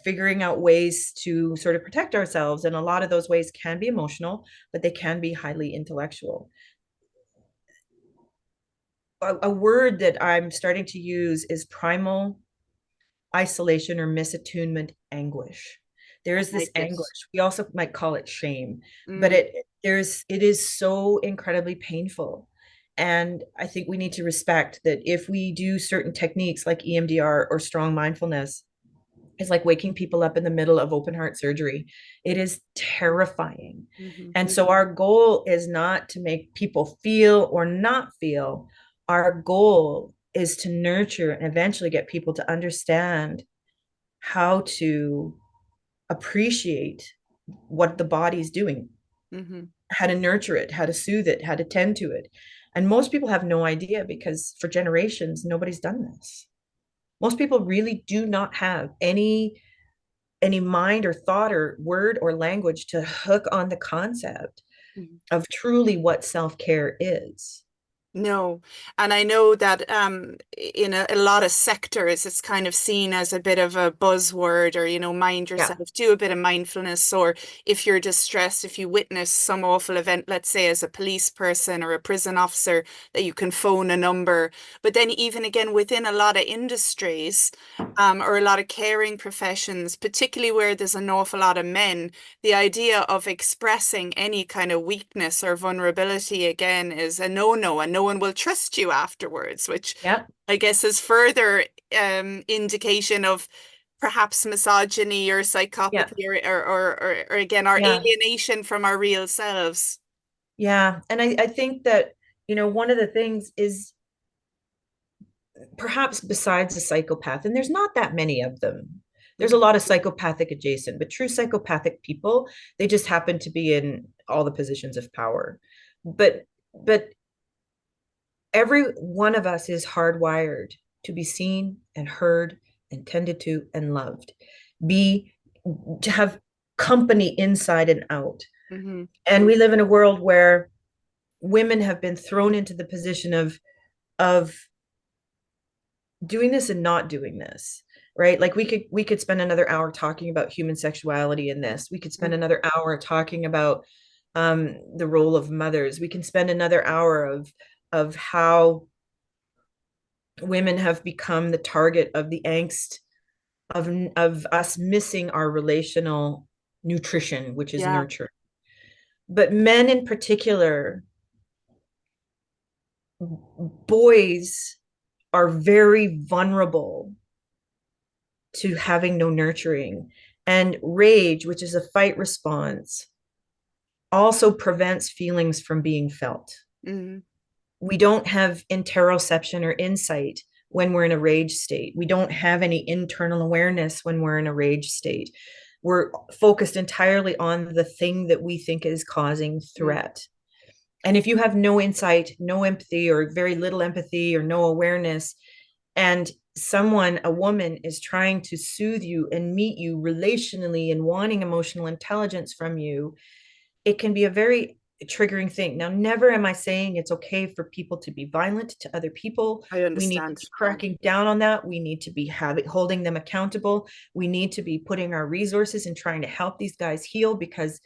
figuring out ways to sort of protect ourselves. And a lot of those ways can be emotional, but they can be highly intellectual. A word that I'm starting to use is primal isolation or misattunement anguish. There I is this like it. anguish. We also might call it shame, but Mm. it is so incredibly painful. And I think we need to respect that if we do certain techniques like EMDR or strong mindfulness, it's like waking people up in the middle of open heart surgery. It is terrifying. Hmm. And so our goal is not to make people feel or not feel. Our goal is to nurture and eventually get people to understand how to appreciate what the body's doing, Hmm. how to nurture it, how to soothe it, how to tend to it. And most people have no idea because for generations, nobody's done this. Most people really do not have any mind or thought or word or language to hook on the concept of truly what self-care is. No. And I know that in a lot of sectors, it's kind of seen as a bit of a buzzword or, mind Yeah. yourself, do a bit of mindfulness. Or if you're distressed, if you witness some awful event, let's say as a police person or a prison officer, that you can phone a number. But then even again, within a lot of industries or a lot of caring professions, particularly where there's an awful lot of men, the idea of expressing any kind of weakness or vulnerability again is a no-no, and no one will trust you afterwards, which Yeah. I guess is further indication of perhaps misogyny or Yeah. psychopathy or again our Yeah. alienation from our real selves. Yeah. And I think that, one of the things is perhaps besides a psychopath, and there's not that many of them. There's a Mhm. lot of psychopathic adjacent, but true psychopathic people, they just happen to be in all the positions of power. But every one of us is hardwired to be seen and heard and tended to and loved. Be to have company inside and out. Mhm. And we live in a world where women have been thrown into the position of doing this and not doing this, right? Like we could spend another hour talking about human sexuality in this. We could spend Mhm. another hour talking about the role of mothers. We can spend another hour of how women have become the target of the angst of us missing our relational nutrition, which is Yeah. nurture. But men in particular, boys are very vulnerable to having no nurturing. And rage, which is a fight response, also prevents feelings from being felt. Mm-hmm. We don't have interoception or insight when we're in a rage state. We don't have any internal awareness when we're in a rage state. We're focused entirely on the thing that we think is causing threat. And if you have no insight, no empathy, or very little empathy, or no awareness, and someone, a woman, is trying to soothe you and meet you relationally and wanting emotional intelligence from you, it can be a very triggering thing. Now, never am I saying it's okay for people to be violent to other people. I We need to understand. be cracking down on that. We need to be holding them accountable. We need to be putting our resources and trying to help these guys heal, because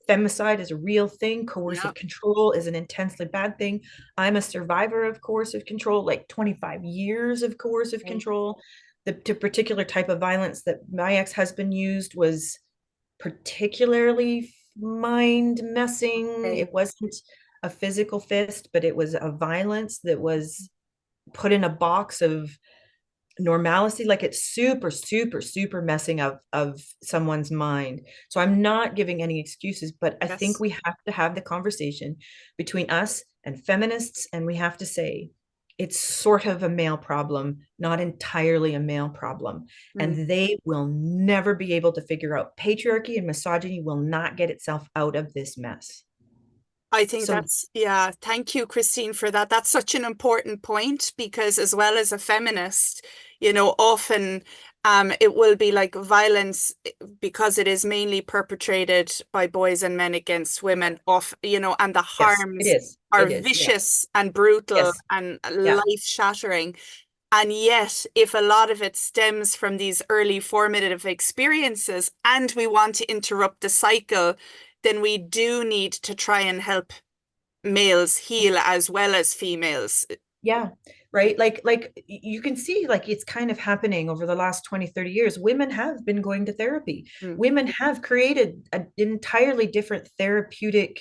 femicide is a real thing. Yeah. Coercive control is an intensely bad thing. I'm a survivor of coercive control, like 25 years of coercive Okay. control. The particular type of violence that my ex-husband used was particularly mind messing. Okay. It wasn't a physical fist, but it was a violence that was put in a box of normalcy. Like, it's super, super, super messing of someone's mind. So I'm not giving any excuses, but I think Yes. we have to have the conversation between us and feminists, and we have to say it's sort of a male problem, not entirely a male problem. Mm. And they will never be able to figure out patriarchy, and misogyny will not get itself out of this mess. I think So that's, yeah, thank you, Christine, for that. That's such an important point because, as well as a feminist, often it will be like violence because it is mainly perpetrated by boys and men against women, and the yes, it harms is. are It is. Yes. vicious and brutal Yes. and Yeah. life-shattering. And yet, if a lot of it stems from these early formative experiences and we want to interrupt the cycle, then we do need to try and help males heal as well as females. Yeah, right. Like you can see, like, it's kind of happening over the last 20, 30 years. Women have been going to therapy. Mm. Women have created an entirely different therapeutic,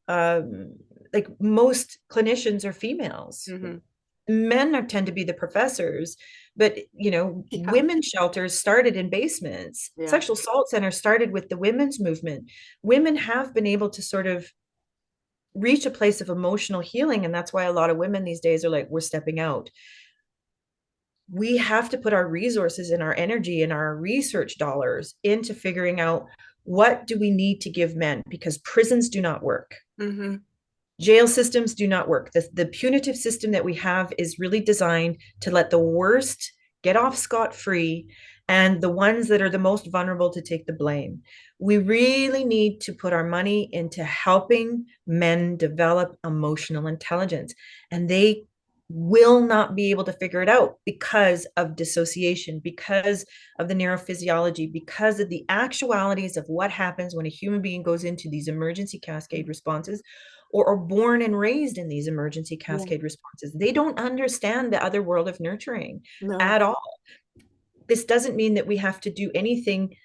um, like, most clinicians are females. Hmm. Men tend to be the professors, but Yeah, women's shelters started in basements. yeah, Sexual assault centers started with the women's movement. Women have been able to sort of reach a place of emotional healing, and that's why a lot of women these days are like, we're stepping out. We have to put our resources and our energy and our research dollars into figuring out, what do we need to give men, because prisons do not work. hmm, Jail systems do not work. The punitive system that we have is really designed to let the worst get off scot-free, and the ones that are the most vulnerable to take the blame. We really need to put our money into helping men develop emotional intelligence, and they will not be able to figure it out because of dissociation, because of the neurophysiology, because of the actualities of what happens when a human being goes into these emergency cascade responses, or are born and raised in these emergency yeah, cascade responses. They don't understand the other world of nurturing no, at all. This doesn't mean that we have to do anything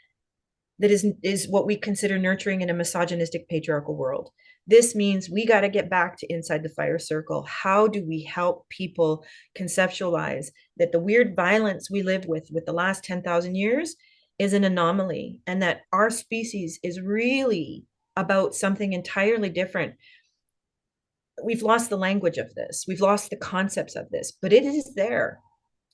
that is what we consider nurturing in a misogynistic patriarchal world. This means we got to get back to inside the fire circle. How do we help people conceptualize that the weird violence we live with the last 10,000 years is an anomaly, and that our species is really about something entirely different? We've lost the language of this. We've lost the concepts of this, but it is there.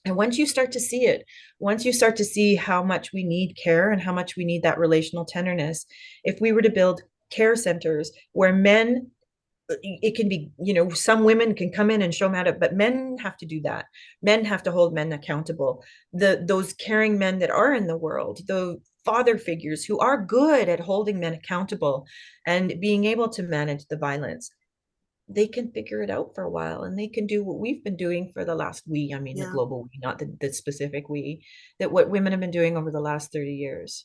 And once you start to see it, once you start to see how much we need care and how much we need that relational tenderness, if we were to build care centers where men, it can be, some women can come in and show them how to, but men have to do that. Men have to hold men accountable. Those caring men that are in the world, the father figures who are good at holding men accountable and being able to manage the violence, they can figure it out for a while, and they can do what we've been doing for the last, I mean the yeah. global we, not the specific we, that what women have been doing over the last 30 years.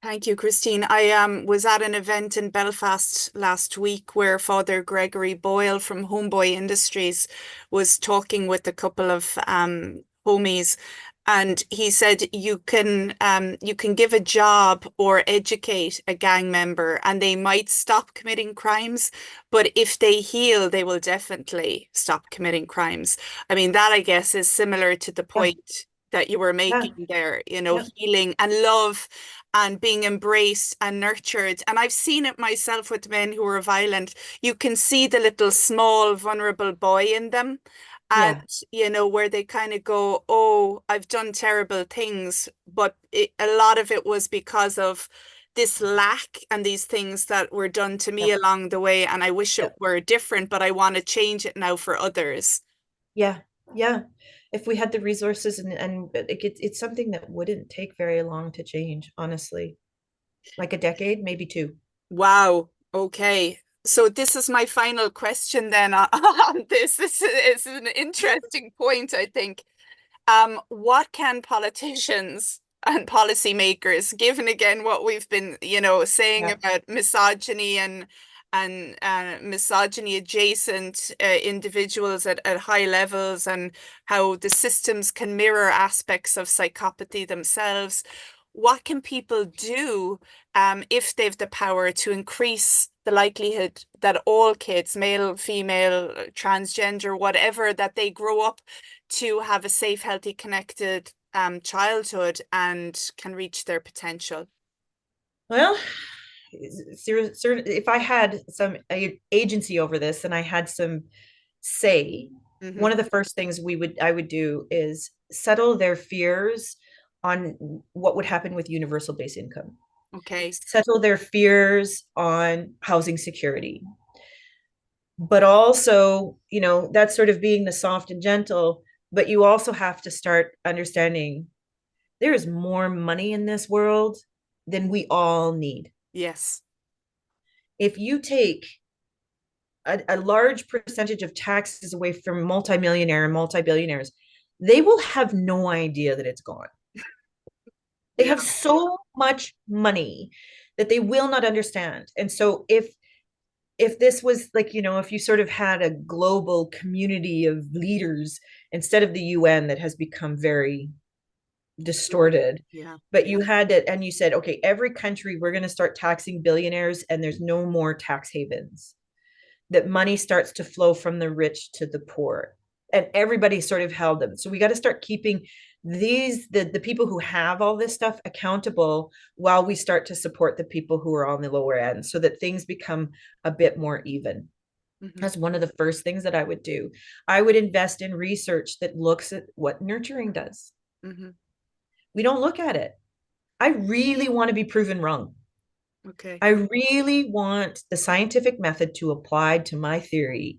Thank you, Christine. I was at an event in Belfast last week where Father Gregory Boyle from Homeboy Industries was talking with a couple of homies, and he said you can give a job or educate a gang member, and they might stop committing crimes, but if they heal, they will definitely stop committing crimes. I mean, that I guess is similar to the Yeah, point that you were yeah, making there, yeah, healing and love and being embraced and nurtured. And I've seen it myself with men who are violent. You can see the little small, vulnerable boy in them. And, yeah, where they kind of go, oh, I've done terrible things. But a lot of it was because of this lack and these things that were done to yeah, me along the way. And I wish yeah, it were different, but I want to change it now for others. yeah, yeah. If we had the resources and it's something that wouldn't take very long to change, honestly. Like a decade, maybe two. Wow. Okay. So this is my final question then on this. This is an interesting point, I think. What can politicians and policymakers, given again what we've been, saying Yeah, about misogyny and misogyny adjacent individuals at high levels and how the systems can mirror aspects of psychopathy themselves, what can people do if they've the power to increase the likelihood that all kids, male, female, transgender, whatever, that they grow up to have a safe, healthy, connected childhood and can reach their potential? well, if I had some agency over this and I had some say, Hmm. one of the first things I would do is settle their fears on what would happen with universal basic income. Okay. Settle their fears on housing security. But also, that's sort of being the soft and gentle, but you also have to start understanding there is more money in this world than we all need. Yes. If you take a large percentage of taxes away from multimillionaire and multi-billionaires, they will have no idea that it's gone. They Yeah. have so much money that they will not understand. And so if this was like, if you sort of had a global community of leaders instead of the UN that has become very distorted, Yeah. but you had it and you said, okay, every country, we're going to start taxing billionaires and there's no more tax havens, that money starts to flow from the rich to the poor and everybody sort of held them. So we got to start keeping the people who have all this stuff accountable while we start to support the people who are on the lower end so that things become a bit more even. Hmm. That's one of the first things that I would do. I would invest in research that looks at what nurturing does. Hmm. We don't look at it. I really want to be proven wrong. Okay. I really want the scientific method to apply to my theory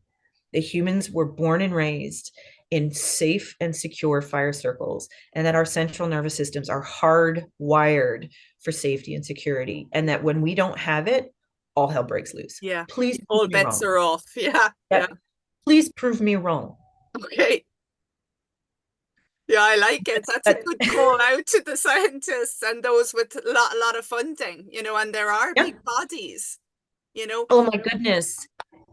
that humans were born and raised in safe and secure fire circles, and that our central nervous systems are hardwired for safety and security, and that when we don't have it, all hell breaks loose. Yeah. Please prove All me bets wrong. are off. Yeah. Yeah. Yeah, please prove me wrong. Okay. Yeah, I like it. That's a But, good call out to the scientists and those with a lot of funding, and there are yeah. big bodies, you know. Oh my goodness.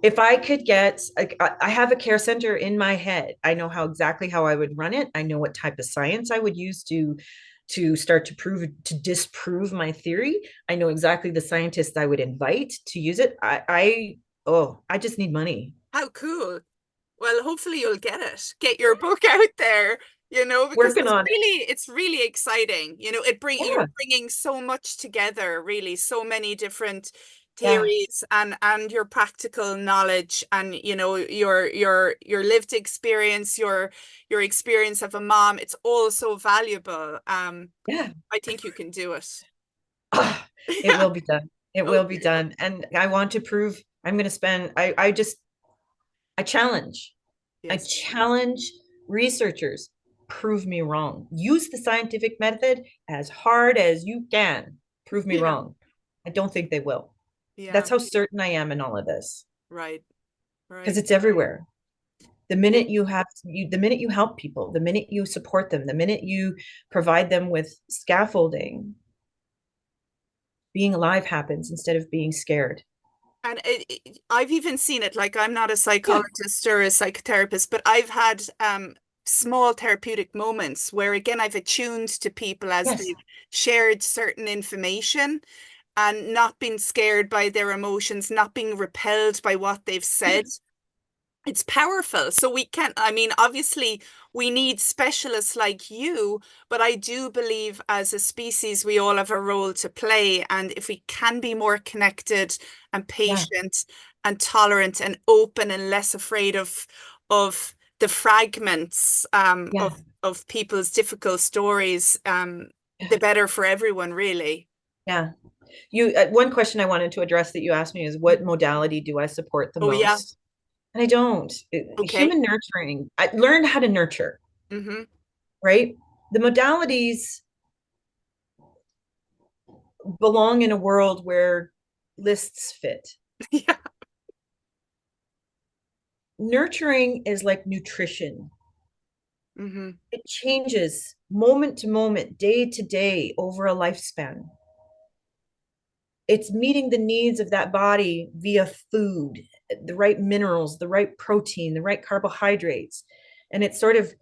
If I could get, like, I have a care center in my head. I know exactly how I would run it. I know what type of science I would use to start to disprove my theory. I know exactly the scientists I would invite to use it. I just need money. How cool. Well, hopefully you'll get it. Get your book out there, because Working it's on it. really it's really exciting. You're Yeah, bringing so much together, really, so many different yeah, theories and your practical knowledge and your lived experience, your experience of a mom. It's all so valuable. yeah. I think you can do it. Ah, it Yeah. will be done. It will be Okay. done. And I want to prove I'm going to spend, I challenge. I Yes. challenge researchers. Prove me wrong. Use the scientific method as hard as you can. Prove me Yeah. wrong. I don't think they will. Yeah. That's how certain I am in all of this Right. because Right. it's everywhere. The minute you help people, the minute you support them, the minute you provide them with scaffolding, being alive happens instead of being scared. And I've even seen it, like I'm not a Yeah. psychologist or a psychotherapist, but I've had small therapeutic moments where, again, I've attuned to people as Yes. they've shared certain information and not been scared by their emotions, not being repelled by what they've Yeah. said. It's powerful. So we can't, I mean, obviously, we need specialists like you, but I do believe as a species, we all have a role to play. And if we can be more connected and Yeah. patient and tolerant and open and less afraid of the fragments Yeah. of people's difficult stories, Yeah. the better for everyone, really. Yeah. You, one question I wanted to address that you asked me is what modality do I support the Oh, yeah. most? And I don't. Okay. Human nurturing, I learned how to nurture, Hmm. right? The modalities belong in a world where lists fit. Yeah. Nurturing is like nutrition. Hmm. It changes moment to moment, day to day, over a lifespan. It's meeting the needs of that body via food, the right minerals, the right protein, the right carbohydrates. And it's sort of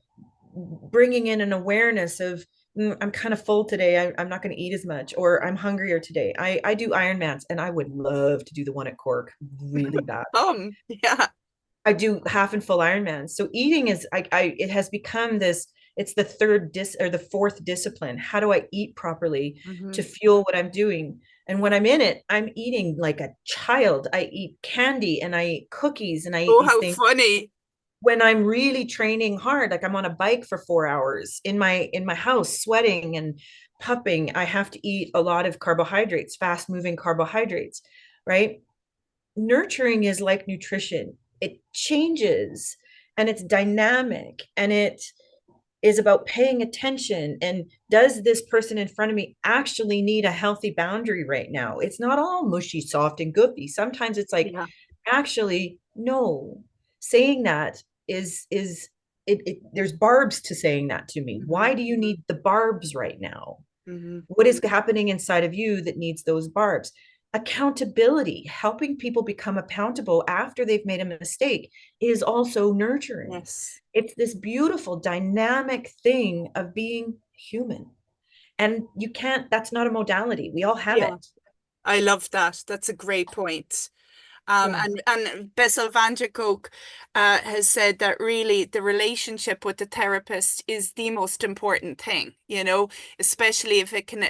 bringing in an awareness of, I'm kind of full today. I'm not going to eat as much, or I'm hungrier today. I do Ironmans and I would love to do the one at Cork really bad. Yeah. I do half and full Ironmans. So eating is, it has become this, it's the the fourth discipline. How do I eat properly to Hmm. fuel what I'm doing? And when I'm in it, I'm eating like a child. I eat candy and I eat cookies and I eat Oh, these how things. funny. When I'm really training hard, like I'm on a bike for 4 hours in my house, sweating and puffing, I have to eat a lot of carbohydrates, fast moving carbohydrates, right? Nurturing is like nutrition. It changes and it's dynamic and it is about paying attention. And does this person in front of me actually need a healthy boundary right now? It's not all mushy, soft, and goofy. Sometimes it's like, Yeah. actually, no. Saying that there's barbs to saying that to me. Hmm. Why do you need the barbs right now? Hmm. What is happening inside of you that needs those barbs? Accountability, helping people become accountable after they've made a mistake, is also nurturing. Yes. It's this beautiful dynamic thing of being human. And you can't, that's not a modality. We all have Yeah. it. I love that. That's a great point. Yeah. And Bessel van der Kolk has said that really the relationship with the therapist is the most important thing, especially if it can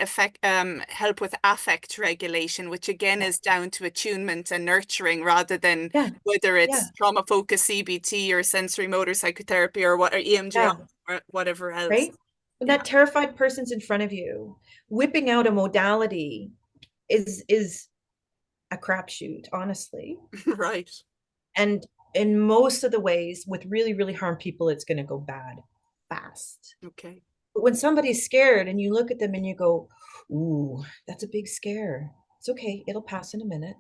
help with affect regulation, which again Yeah. is down to attunement and nurturing rather than Yeah. whether Yeah. it's trauma focused CBT or sensory motor psychotherapy or EMDR Yeah. or whatever else. Right. When Yeah, that terrified person's in front of you, whipping out a modality is a crapshoot, honestly. right. And in most of the ways, with really, really harm people, it's going to go bad fast. Okay. But when somebody's scared and you look at them and you go, ooh, that's a big scare. It's okay. It'll pass in a minute.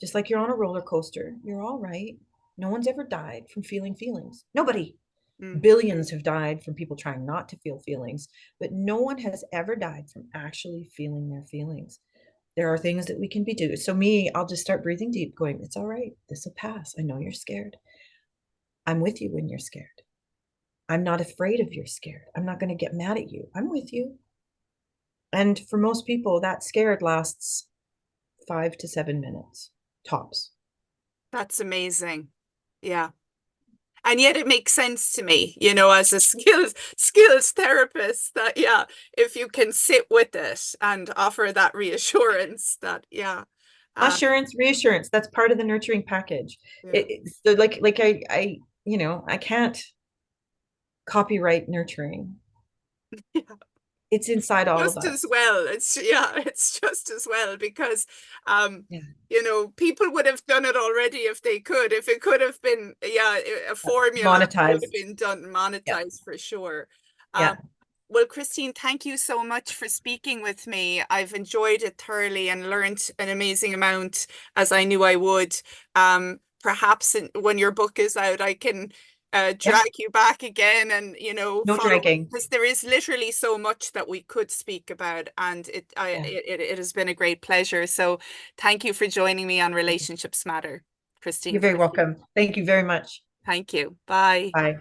Just like you're on a roller coaster, you're all right. No one's ever died from feeling feelings. Nobody. Mm. Billions have died from people trying not to feel feelings, but no one has ever died from actually feeling their feelings. There are things that we can be doing. So me, I'll just start breathing deep, going, it's all right. This will pass. I know you're scared. I'm with you when you're scared. I'm not afraid of you're scared. I'm not going to get mad at you. I'm with you. And for most people, that scared lasts 5 to 7 minutes, tops. That's amazing. Yeah. And yet it makes sense to me, as a skills therapist that, yeah, if you can sit with it and offer that reassurance that, yeah, uh, Assurance, reassurance, that's part of the nurturing package. yeah, So like I can't copyright nurturing. It's inside all of just as us. well. It's just as well because, um, Yeah. people would have done it already if they could. If it could have been, yeah, a formula would have Monetized. been done, Yeah. monetized for sure. Um, Yeah. Well, Christine, thank you so much for speaking with me. I've enjoyed it thoroughly and learned an amazing amount, as I knew I would. Perhaps when your book is out, I can Yeah, drag you back again and, no follow, dragging. because there is literally so much that we could speak about. And Yeah, it has been a great pleasure. So thank you for joining me on Relationships Matter, Christine you're very Forner. welcome. Thank you very much. Thank you. Bye. Bye.